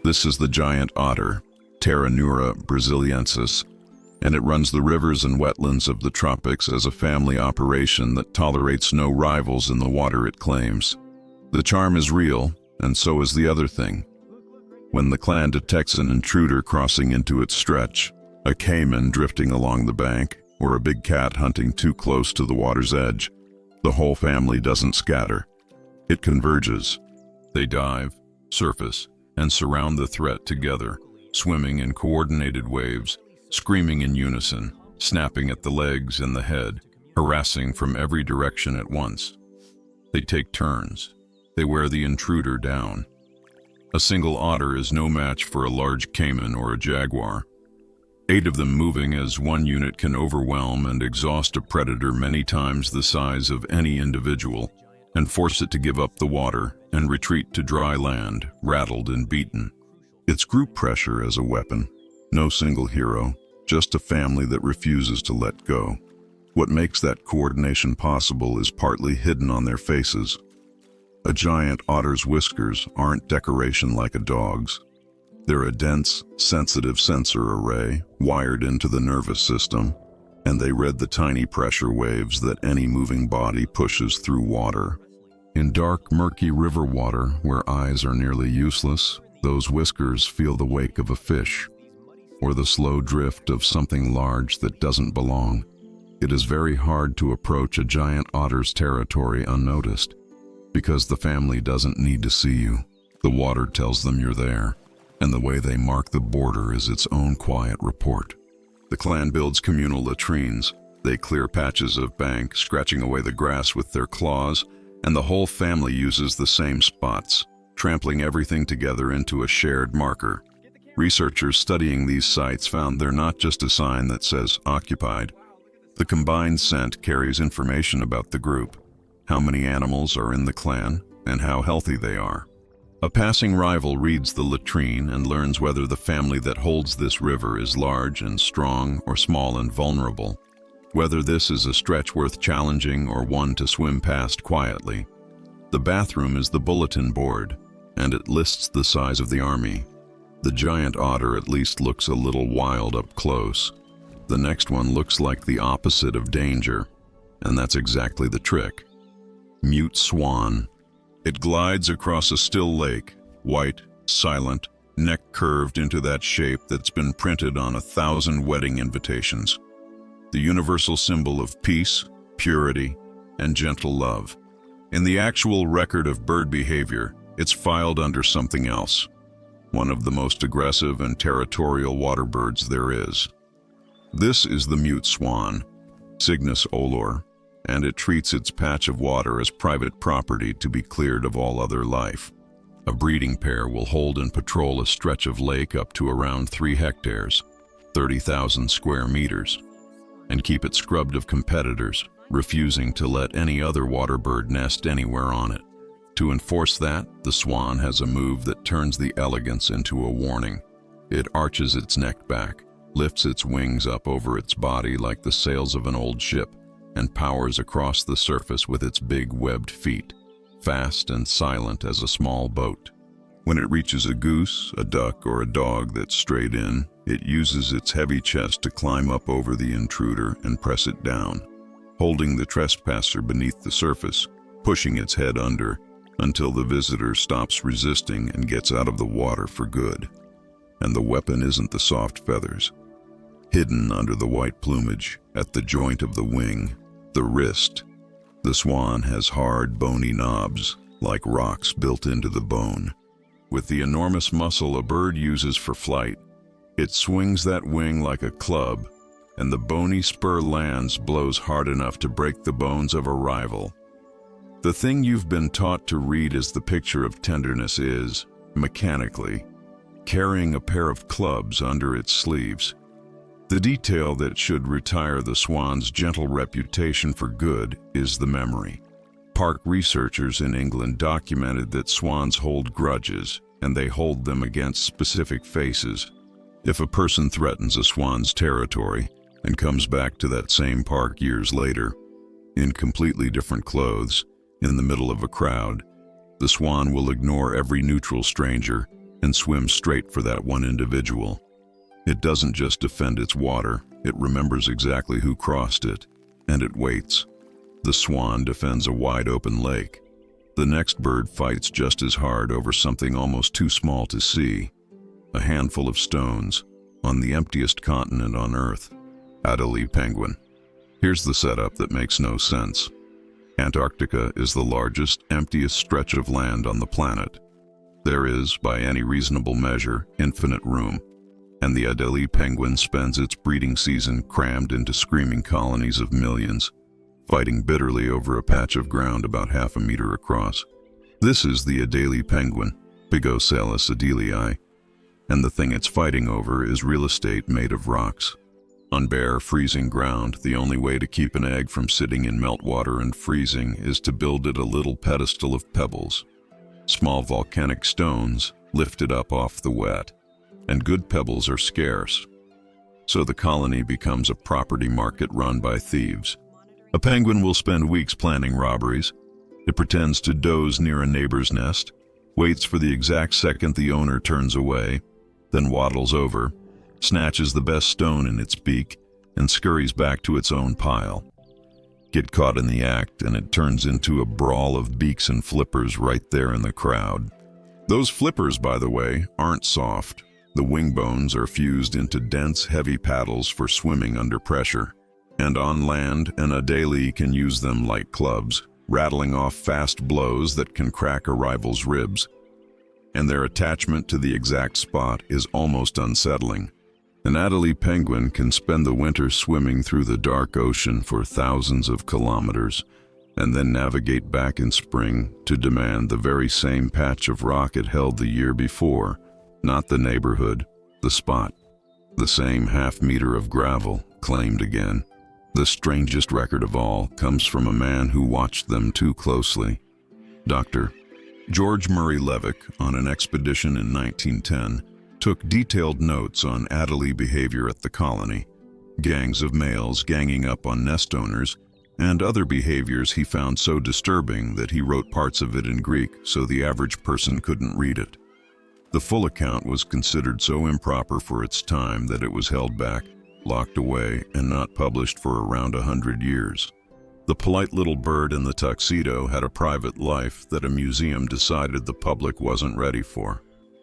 S1: This is the giant otter, Pteronura brasiliensis, and it runs the rivers and wetlands of the tropics as a family operation that tolerates no rivals in the water it claims. The charm is real, and so is the other thing. When the clan detects an intruder crossing into its stretch, a caiman drifting along the bank, or a big cat hunting too close to the water's edge, the whole family doesn't scatter. It converges. They dive, surface, and surround the threat together, swimming in coordinated waves, screaming in unison, snapping at the legs and the head, harassing from every direction at once. They take turns. They wear the intruder down. A single otter is no match for a large caiman or a jaguar. 8 of them moving as one unit can overwhelm and exhaust a predator many times the size of any individual and force it to give up the water and retreat to dry land, rattled and beaten. It's group pressure as a weapon. No single hero, just a family that refuses to let go. What makes that coordination possible is partly hidden on their faces. A giant otter's whiskers aren't decoration like a dog's. They're a dense, sensitive sensor array wired into the nervous system, and they read the tiny pressure waves that any moving body pushes through water. In dark, murky river water, where eyes are nearly useless, those whiskers feel the wake of a fish, or the slow drift of something large that doesn't belong. It is very hard to approach a giant otter's territory unnoticed, because the family doesn't need to see you. The water tells them you're there, and the way they mark the border is its own quiet report. The clan builds communal latrines. They clear patches of bank, scratching away the grass with their claws, and the whole family uses the same spots, trampling everything together into a shared marker. Researchers studying these sites found they're not just a sign that says occupied. The combined scent carries information about the group, how many animals are in the clan, and how healthy they are. A passing rival reads the latrine and learns whether the family that holds this river is large and strong or small and vulnerable, whether this is a stretch worth challenging or one to swim past quietly. The bathroom is the bulletin board, and it lists the size of the army. The giant otter at least looks a little wild up close. The next one looks like the opposite of danger, and that's exactly the trick. Mute swan. It glides across a still lake, white, silent, neck curved into that shape that's been printed on 1,000 wedding invitations. The universal symbol of peace, purity, and gentle love. In the actual record of bird behavior, it's filed under something else. One of the most aggressive and territorial water birds there is. This is the mute swan, Cygnus olor, and it treats its patch of water as private property to be cleared of all other life. A breeding pair will hold and patrol a stretch of lake up to around 3 hectares, 30,000 square meters, and keep it scrubbed of competitors, refusing to let any other water bird nest anywhere on it. To enforce that, the swan has a move that turns the elegance into a warning. It arches its neck back, lifts its wings up over its body like the sails of an old ship, and powers across the surface with its big webbed feet, fast and silent as a small boat. When it reaches a goose, a duck, or a dog that's strayed in, it uses its heavy chest to climb up over the intruder and press it down, holding the trespasser beneath the surface, pushing its head under until the visitor stops resisting and gets out of the water for good. And the weapon isn't the soft feathers. Hidden under the white plumage, at the joint of the wing, the wrist, the swan has hard, bony knobs, like rocks built into the bone. With the enormous muscle a bird uses for flight, it swings that wing like a club, and the bony spur lands blows hard enough to break the bones of a rival. The thing you've been taught to read as the picture of tenderness is, mechanically, carrying a pair of clubs under its sleeves. The detail that should retire the swan's gentle reputation for good is the memory. Park researchers in England documented that swans hold grudges, and they hold them against specific faces. If a person threatens a swan's territory and comes back to that same park years later, in completely different clothes, in the middle of a crowd, the swan will ignore every neutral stranger and swim straight for that one individual. It doesn't just defend its water, it remembers exactly who crossed it, and it waits. The swan defends a wide-open lake. The next bird fights just as hard over something almost too small to see, a handful of stones, on the emptiest continent on Earth, Adelie penguin. Here's the setup that makes no sense. Antarctica is the largest, emptiest stretch of land on the planet. There is, by any reasonable measure, infinite room. And the Adelie penguin spends its breeding season crammed into screaming colonies of millions, fighting bitterly over a patch of ground about half a meter across. This is the Adelie penguin, Bigocelis adelii, and the thing it's fighting over is real estate made of rocks. On bare, freezing ground, the only way to keep an egg from sitting in meltwater and freezing is to build it a little pedestal of pebbles. Small volcanic stones lifted up off the wet, and good pebbles are scarce. So the colony becomes a property market run by thieves. A penguin will spend weeks planning robberies. It pretends to doze near a neighbor's nest, waits for the exact second the owner turns away, then waddles over, snatches the best stone in its beak, and scurries back to its own pile. Get caught in the act, and it turns into a brawl of beaks and flippers right there in the crowd. Those flippers, by the way, aren't soft. The wing bones are fused into dense, heavy paddles for swimming under pressure. And on land, an adelie can use them like clubs, rattling off fast blows that can crack a rival's ribs. And their attachment to the exact spot is almost unsettling. An Adelie penguin can spend the winter swimming through the dark ocean for thousands of kilometers, and then navigate back in spring to demand the very same patch of rock it held the year before, not the neighborhood, the spot. The same half-meter of gravel, claimed again. The strangest record of all comes from a man who watched them too closely. Dr. George Murray Levick, on an expedition in 1910, took detailed notes on Adelie behavior at the colony, gangs of males ganging up on nest owners, and other behaviors he found so disturbing that he wrote parts of it in Greek so the average person couldn't read it. The full account was considered so improper for its time that it was held back, locked away, and not published for around 100 years. The polite little bird in the tuxedo had a private life that a museum decided the public wasn't ready for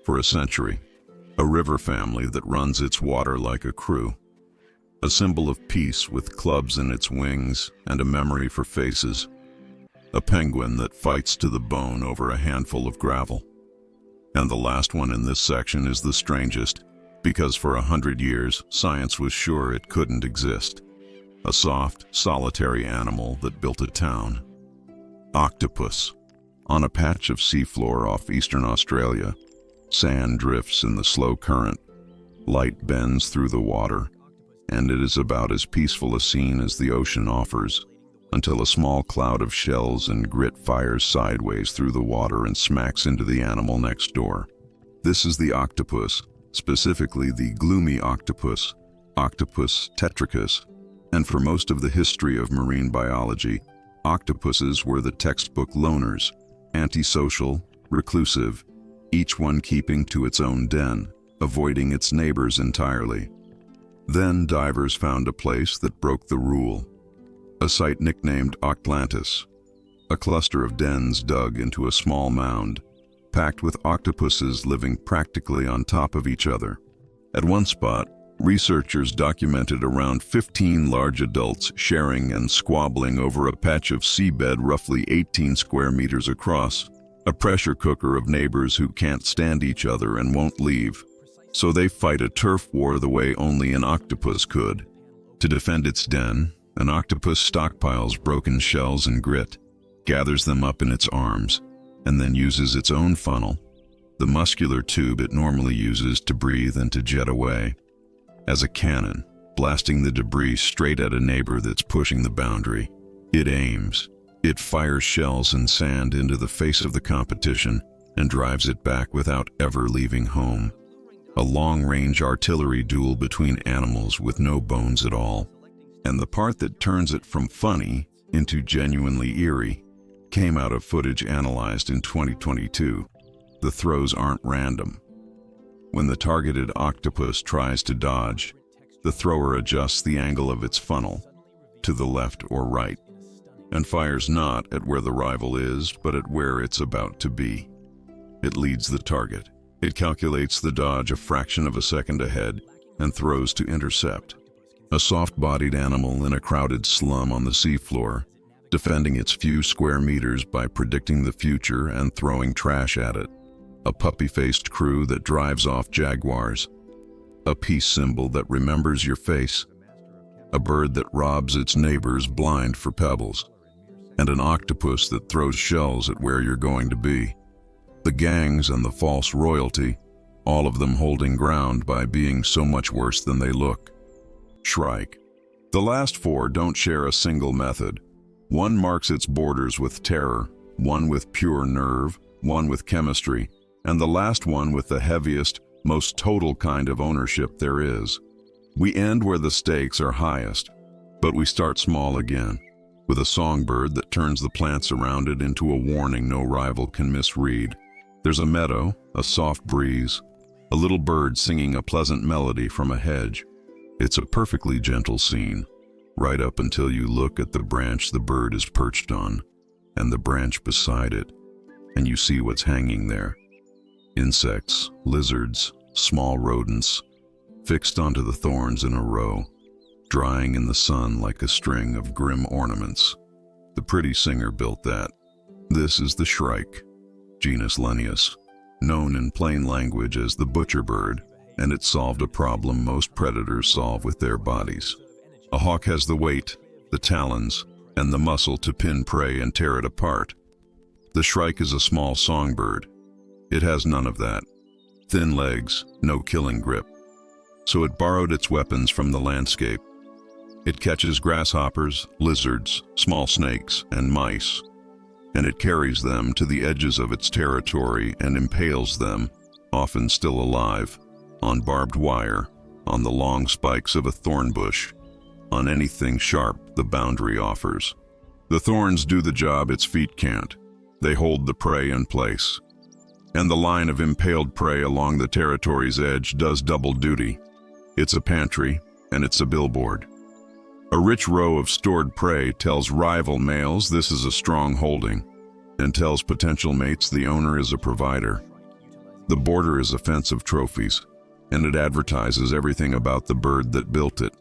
S1: a century. A river family that runs its water like a crew. A symbol of peace with clubs in its wings and a memory for faces. A penguin that fights to the bone over a handful of gravel. And the last one in this section is the strangest, because for 100 years, science was sure it couldn't exist. A soft, solitary animal that built a town. Octopus. On a patch of seafloor off eastern Australia, sand drifts in the slow current, light bends through the water, and it is about as peaceful a scene as the ocean offers, until a small cloud of shells and grit fires sideways through the water and smacks into the animal next door. This is the octopus, specifically the gloomy octopus, Octopus tetricus, and for most of the history of marine biology, octopuses were the textbook loners, antisocial, reclusive, each one keeping to its own den, avoiding its neighbors entirely. Then divers found a place that broke the rule. A site nicknamed Octlantis, a cluster of dens dug into a small mound, packed with octopuses living practically on top of each other. At one spot, researchers documented around 15 large adults sharing and squabbling over a patch of seabed roughly 18 square meters across, a pressure cooker of neighbors who can't stand each other and won't leave. So they fight a turf war the way only an octopus could. To defend its den, an octopus stockpiles broken shells and grit, gathers them up in its arms, and then uses its own funnel, the muscular tube it normally uses to breathe and to jet away, as a cannon, blasting the debris straight at a neighbor that's pushing the boundary. It aims. It fires shells and sand into the face of the competition and drives it back without ever leaving home. A long-range artillery duel between animals with no bones at all. And the part that turns it from funny into genuinely eerie came out of footage analyzed in 2022. The throws aren't random. When the targeted octopus tries to dodge, the thrower adjusts the angle of its funnel to the left or right, and fires not at where the rival is, but at where it's about to be. It leads the target. It calculates the dodge a fraction of a second ahead and throws to intercept. A soft-bodied animal in a crowded slum on the seafloor, defending its few square meters by predicting the future and throwing trash at it. A puppy-faced crew that drives off jaguars. A peace symbol that remembers your face. A bird that robs its neighbors blind for pebbles. And an octopus that throws shells at where you're going to be. The gangs and the false royalty, all of them holding ground by being so much worse than they look. Shrike. The last four don't share a single method. One marks its borders with terror, one with pure nerve, one with chemistry, and the last one with the heaviest, most total kind of ownership there is. We end where the stakes are highest, but we start small again, with a songbird that turns the plants around it into a warning no rival can misread. There's a meadow, a soft breeze, a little bird singing a pleasant melody from a hedge. It's a perfectly gentle scene, right up until you look at the branch the bird is perched on, and the branch beside it, and you see what's hanging there. Insects, lizards, small rodents, fixed onto the thorns in a row, drying in the sun like a string of grim ornaments. The pretty singer built that. This is the shrike, genus Linnaeus, known in plain language as the butcher bird, and it solved a problem most predators solve with their bodies. A hawk has the weight, the talons, and the muscle to pin prey and tear it apart. The shrike is a small songbird. It has none of that. Thin legs, no killing grip. So it borrowed its weapons from the landscape. It catches grasshoppers, lizards, small snakes, and mice, and it carries them to the edges of its territory and impales them, often still alive, on barbed wire, on the long spikes of a thorn bush, on anything sharp the boundary offers. The thorns do the job its feet can't. They hold the prey in place. And the line of impaled prey along the territory's edge does double duty. It's a pantry, and it's a billboard. A rich row of stored prey tells rival males this is a strong holding, and tells potential mates the owner is a provider. The border is a fence of trophies, and it advertises everything about the bird that built it.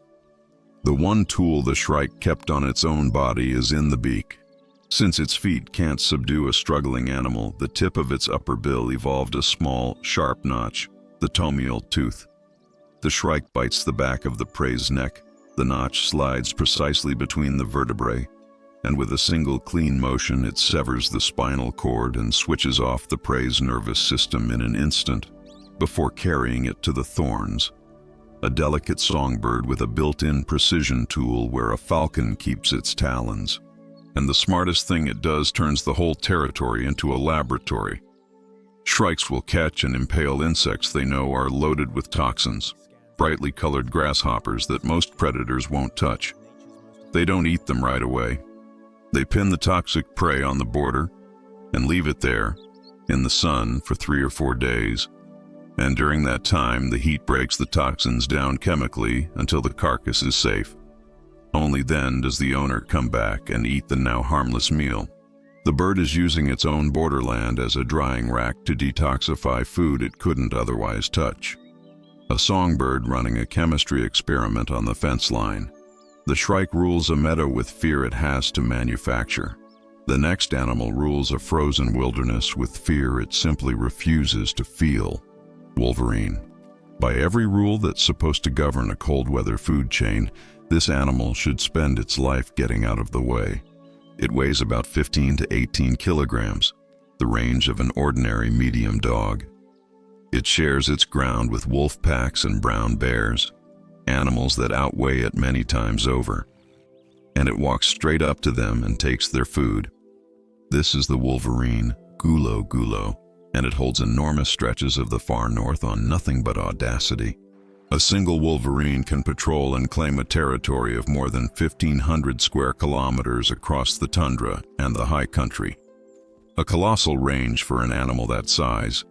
S1: The one tool the shrike kept on its own body is in the beak. Since its feet can't subdue a struggling animal, the tip of its upper bill evolved a small, sharp notch, the tomial tooth. The shrike bites the back of the prey's neck. The notch slides precisely between the vertebrae, and with a single clean motion it severs the spinal cord and switches off the prey's nervous system in an instant, before carrying it to the thorns. A delicate songbird with a built-in precision tool where a falcon keeps its talons. And the smartest thing it does turns the whole territory into a laboratory. Shrikes will catch and impale insects they know are loaded with toxins, brightly colored grasshoppers that most predators won't touch. They don't eat them right away. They pin the toxic prey on the border and leave it there, in the sun, for 3 or 4 days. And during that time, the heat breaks the toxins down chemically until the carcass is safe. Only then does the owner come back and eat the now harmless meal. The bird is using its own borderland as a drying rack to detoxify food it couldn't otherwise touch. A songbird running a chemistry experiment on the fence line. The shrike rules a meadow with fear it has to manufacture. The next animal rules a frozen wilderness with fear it simply refuses to feel. Wolverine. By every rule that's supposed to govern a cold weather food chain, this animal should spend its life getting out of the way. It weighs about 15 to 18 kilograms, the range of an ordinary medium dog. It shares its ground with wolf packs and brown bears, animals that outweigh it many times over. And it walks straight up to them and takes their food. This is the wolverine, Gulo Gulo, and it holds enormous stretches of the far north on nothing but audacity. A single wolverine can patrol and claim a territory of more than 1,500 square kilometers across the tundra and the high country. A colossal range for an animal that size,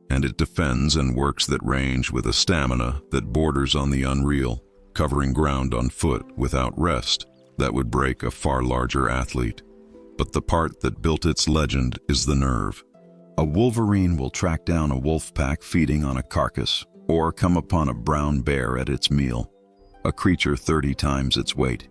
S1: and it defends and works that range with a stamina that borders on the unreal, covering ground on foot without rest that would break a far larger athlete. But the part that built its legend is the nerve. A wolverine will track down a wolf pack feeding on a carcass, or come upon a brown bear at its meal, a creature 30 times its weight,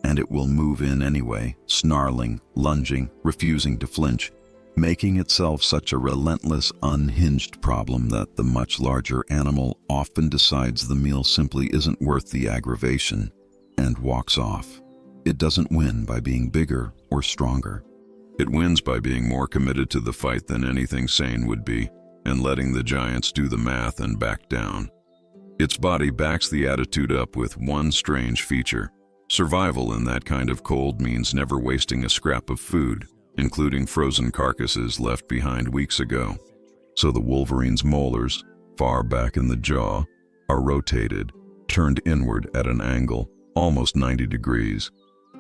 S1: and it will move in anyway, snarling, lunging, refusing to flinch, making itself such a relentless, unhinged problem that the much larger animal often decides the meal simply isn't worth the aggravation and walks off. It doesn't win by being bigger or stronger. It wins by being more committed to the fight than anything sane would be, and letting the giants do the math and back down. Its body backs the attitude up with one strange feature. Survival in that kind of cold means never wasting a scrap of food, including frozen carcasses left behind weeks ago. So the wolverine's molars, far back in the jaw, are rotated, turned inward at an angle, almost 90 degrees,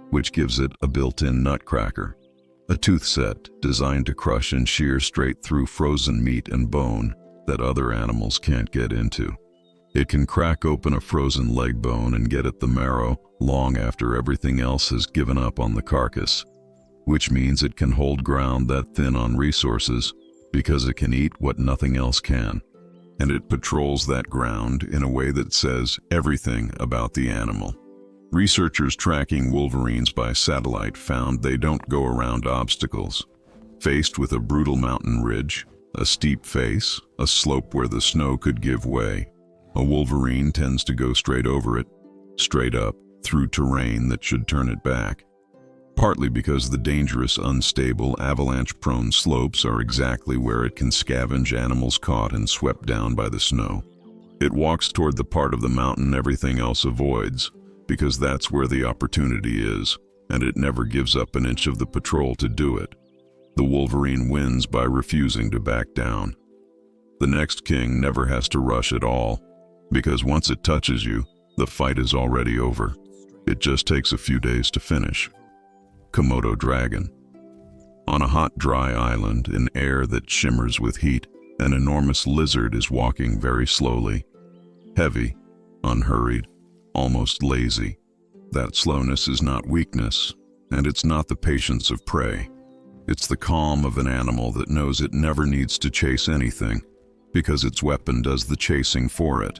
S1: which gives it a built-in nutcracker, a tooth set designed to crush and shear straight through frozen meat and bone that other animals can't get into. It can crack open a frozen leg bone and get at the marrow long after everything else has given up on the carcass, which means it can hold ground that thin on resources because it can eat what nothing else can. And it patrols that ground in a way that says everything about the animal. Researchers tracking wolverines by satellite found they don't go around obstacles. Faced with a brutal mountain ridge, a steep face, a slope where the snow could give way, a wolverine tends to go straight over it, straight up, through terrain that should turn it back. Partly because the dangerous, unstable, avalanche-prone slopes are exactly where it can scavenge animals caught and swept down by the snow. It walks toward the part of the mountain everything else avoids, because that's where the opportunity is, and it never gives up an inch of the patrol to do it. The wolverine wins by refusing to back down. The next king never has to rush at all, because once it touches you, the fight is already over. It just takes a few days to finish. Komodo dragon. On a hot, dry island in air that shimmers with heat, an enormous lizard is walking very slowly. Heavy, unhurried, almost lazy. That slowness is not weakness, and it's not the patience of prey. It's the calm of an animal that knows it never needs to chase anything, because its weapon does the chasing for it.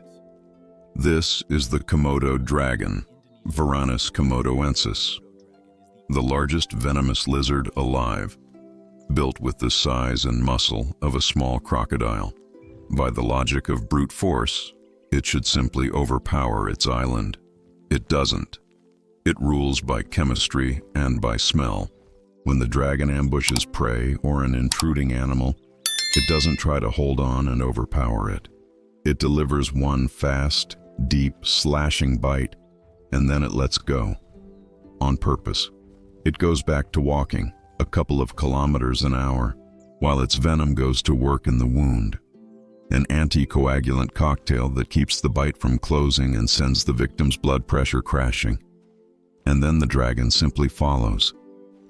S1: This is the Komodo dragon, Varanus komodoensis, the largest venomous lizard alive, built with the size and muscle of a small crocodile. By the logic of brute force, it should simply overpower its island. It doesn't. It rules by chemistry and by smell. When the dragon ambushes prey or an intruding animal, it doesn't try to hold on and overpower it. It delivers one fast, deep, slashing bite, and then it lets go. On purpose. It goes back to walking, a couple of kilometers an hour, while its venom goes to work in the wound. An anticoagulant cocktail that keeps the bite from closing and sends the victim's blood pressure crashing. And then the dragon simply follows.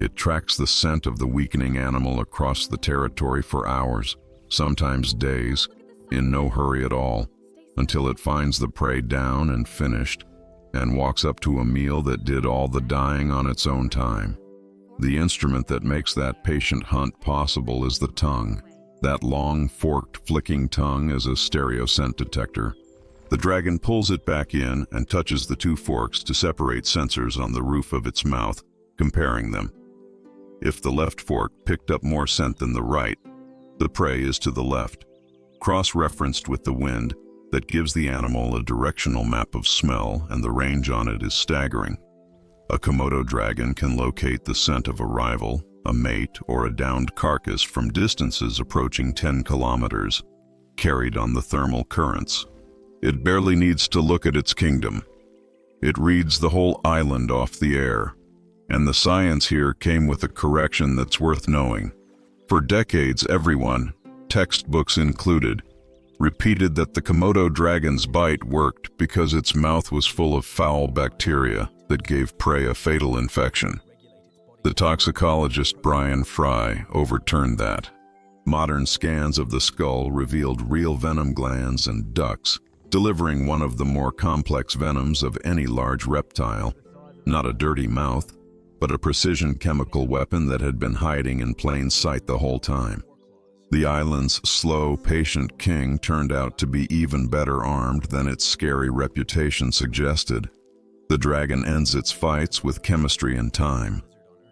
S1: It tracks the scent of the weakening animal across the territory for hours, sometimes days, in no hurry at all, until it finds the prey down and finished, and walks up to a meal that did all the dying on its own time. The instrument that makes that patient hunt possible is the tongue. That long, forked, flicking tongue is a stereo scent detector. The dragon pulls it back in and touches the two forks to separate sensors on the roof of its mouth, comparing them. If the left fork picked up more scent than the right, the prey is to the left, cross-referenced with the wind that gives the animal a directional map of smell, and the range on it is staggering. A Komodo dragon can locate the scent of a rival, a mate, or a downed carcass from distances approaching 10 kilometers, carried on the thermal currents. It barely needs to look at its kingdom. It reads the whole island off the air. And the science here came with a correction that's worth knowing. For decades, everyone, textbooks included, repeated that the Komodo dragon's bite worked because its mouth was full of foul bacteria that gave prey a fatal infection. The toxicologist Brian Fry overturned that. Modern scans of the skull revealed real venom glands and ducts, delivering one of the more complex venoms of any large reptile. Not a dirty mouth, but a precision chemical weapon that had been hiding in plain sight the whole time. The island's slow, patient king turned out to be even better armed than its scary reputation suggested. The dragon ends its fights with chemistry and time.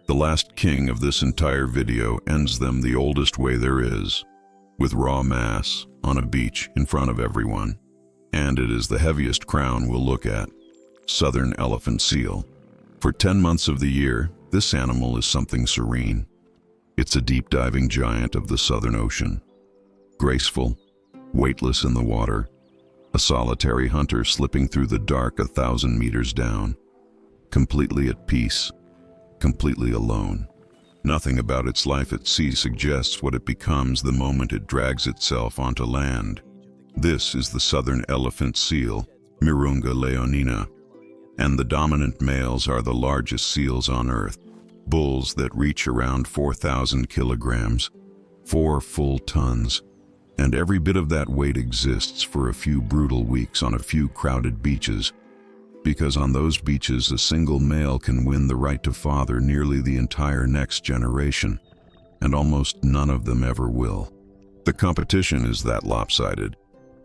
S1: The last king of this entire video ends them the oldest way there is, with raw mass on a beach in front of everyone. And it is the heaviest crown we'll look at, southern elephant seal. For 10 months of the year, this animal is something serene. It's a deep-diving giant of the Southern Ocean. Graceful, weightless in the water, a solitary hunter slipping through the dark 1,000 meters down, completely at peace, completely alone. Nothing about its life at sea suggests what it becomes the moment it drags itself onto land. This is the southern elephant seal, Mirunga leonina, and the dominant males are the largest seals on Earth, bulls that reach around 4,000 kilograms, 4 full tons, and every bit of that weight exists for a few brutal weeks on a few crowded beaches, because on those beaches a single male can win the right to father nearly the entire next generation, and almost none of them ever will. The competition is that lopsided.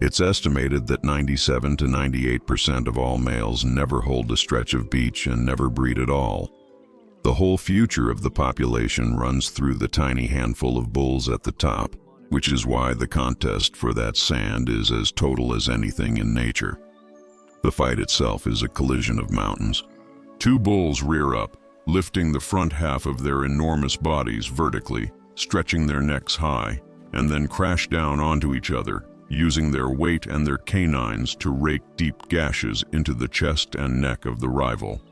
S1: It's estimated that 97 to 98% of all males never hold a stretch of beach and never breed at all. The whole future of the population runs through the tiny handful of bulls at the top, which is why the contest for that sand is as total as anything in nature. The fight itself is a collision of mountains. Two bulls rear up, lifting the front half of their enormous bodies vertically, stretching their necks high, and then crash down onto each other, using their weight and their canines to rake deep gashes into the chest and neck of the rival.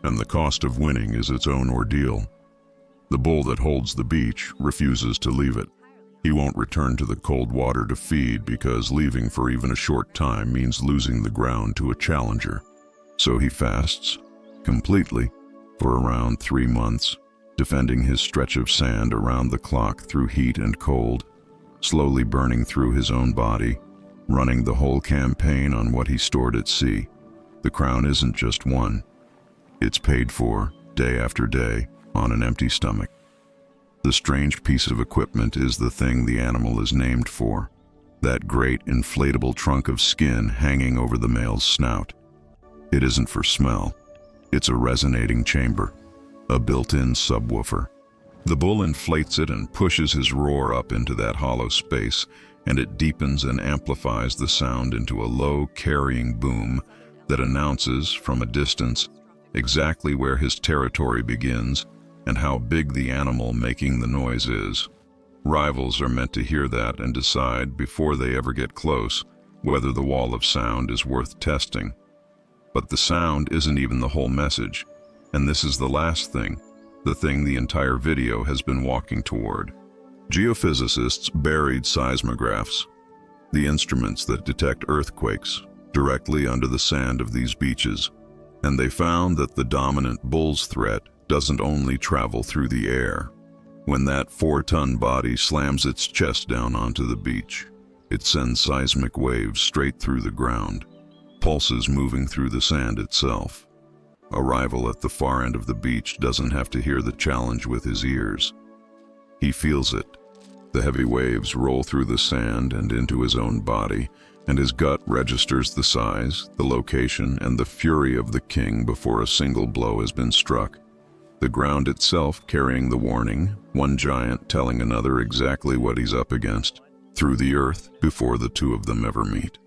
S1: And the cost of winning is its own ordeal. The bull that holds the beach refuses to leave it. He won't return to the cold water to feed because leaving for even a short time means losing the ground to a challenger. So he fasts, completely, for around 3 months, defending his stretch of sand around the clock through heat and cold, slowly burning through his own body, running the whole campaign on what he stored at sea. The crown isn't just won. It's paid for, day after day, on an empty stomach. The strange piece of equipment is the thing the animal is named for, that great inflatable trunk of skin hanging over the male's snout. It isn't for smell. It's a resonating chamber, a built-in subwoofer. The bull inflates it and pushes his roar up into that hollow space, and it deepens and amplifies the sound into a low, carrying boom that announces, from a distance, exactly where his territory begins and how big the animal making the noise is. Rivals are meant to hear that and decide, before they ever get close, whether the wall of sound is worth testing. But the sound isn't even the whole message, and this is the last thing, the thing the entire video has been walking toward. Geophysicists buried seismographs, the instruments that detect earthquakes, directly under the sand of these beaches, and they found that the dominant bull's threat doesn't only travel through the air. When that 4-ton body slams its chest down onto the beach, it sends seismic waves straight through the ground, pulses moving through the sand itself. A rival at the far end of the beach doesn't have to hear the challenge with his ears. He feels it. The heavy waves roll through the sand and into his own body, and his gut registers the size, the location, and the fury of the king before a single blow has been struck. The ground itself carrying the warning, one giant telling another exactly what he's up against, through the earth before the two of them ever meet.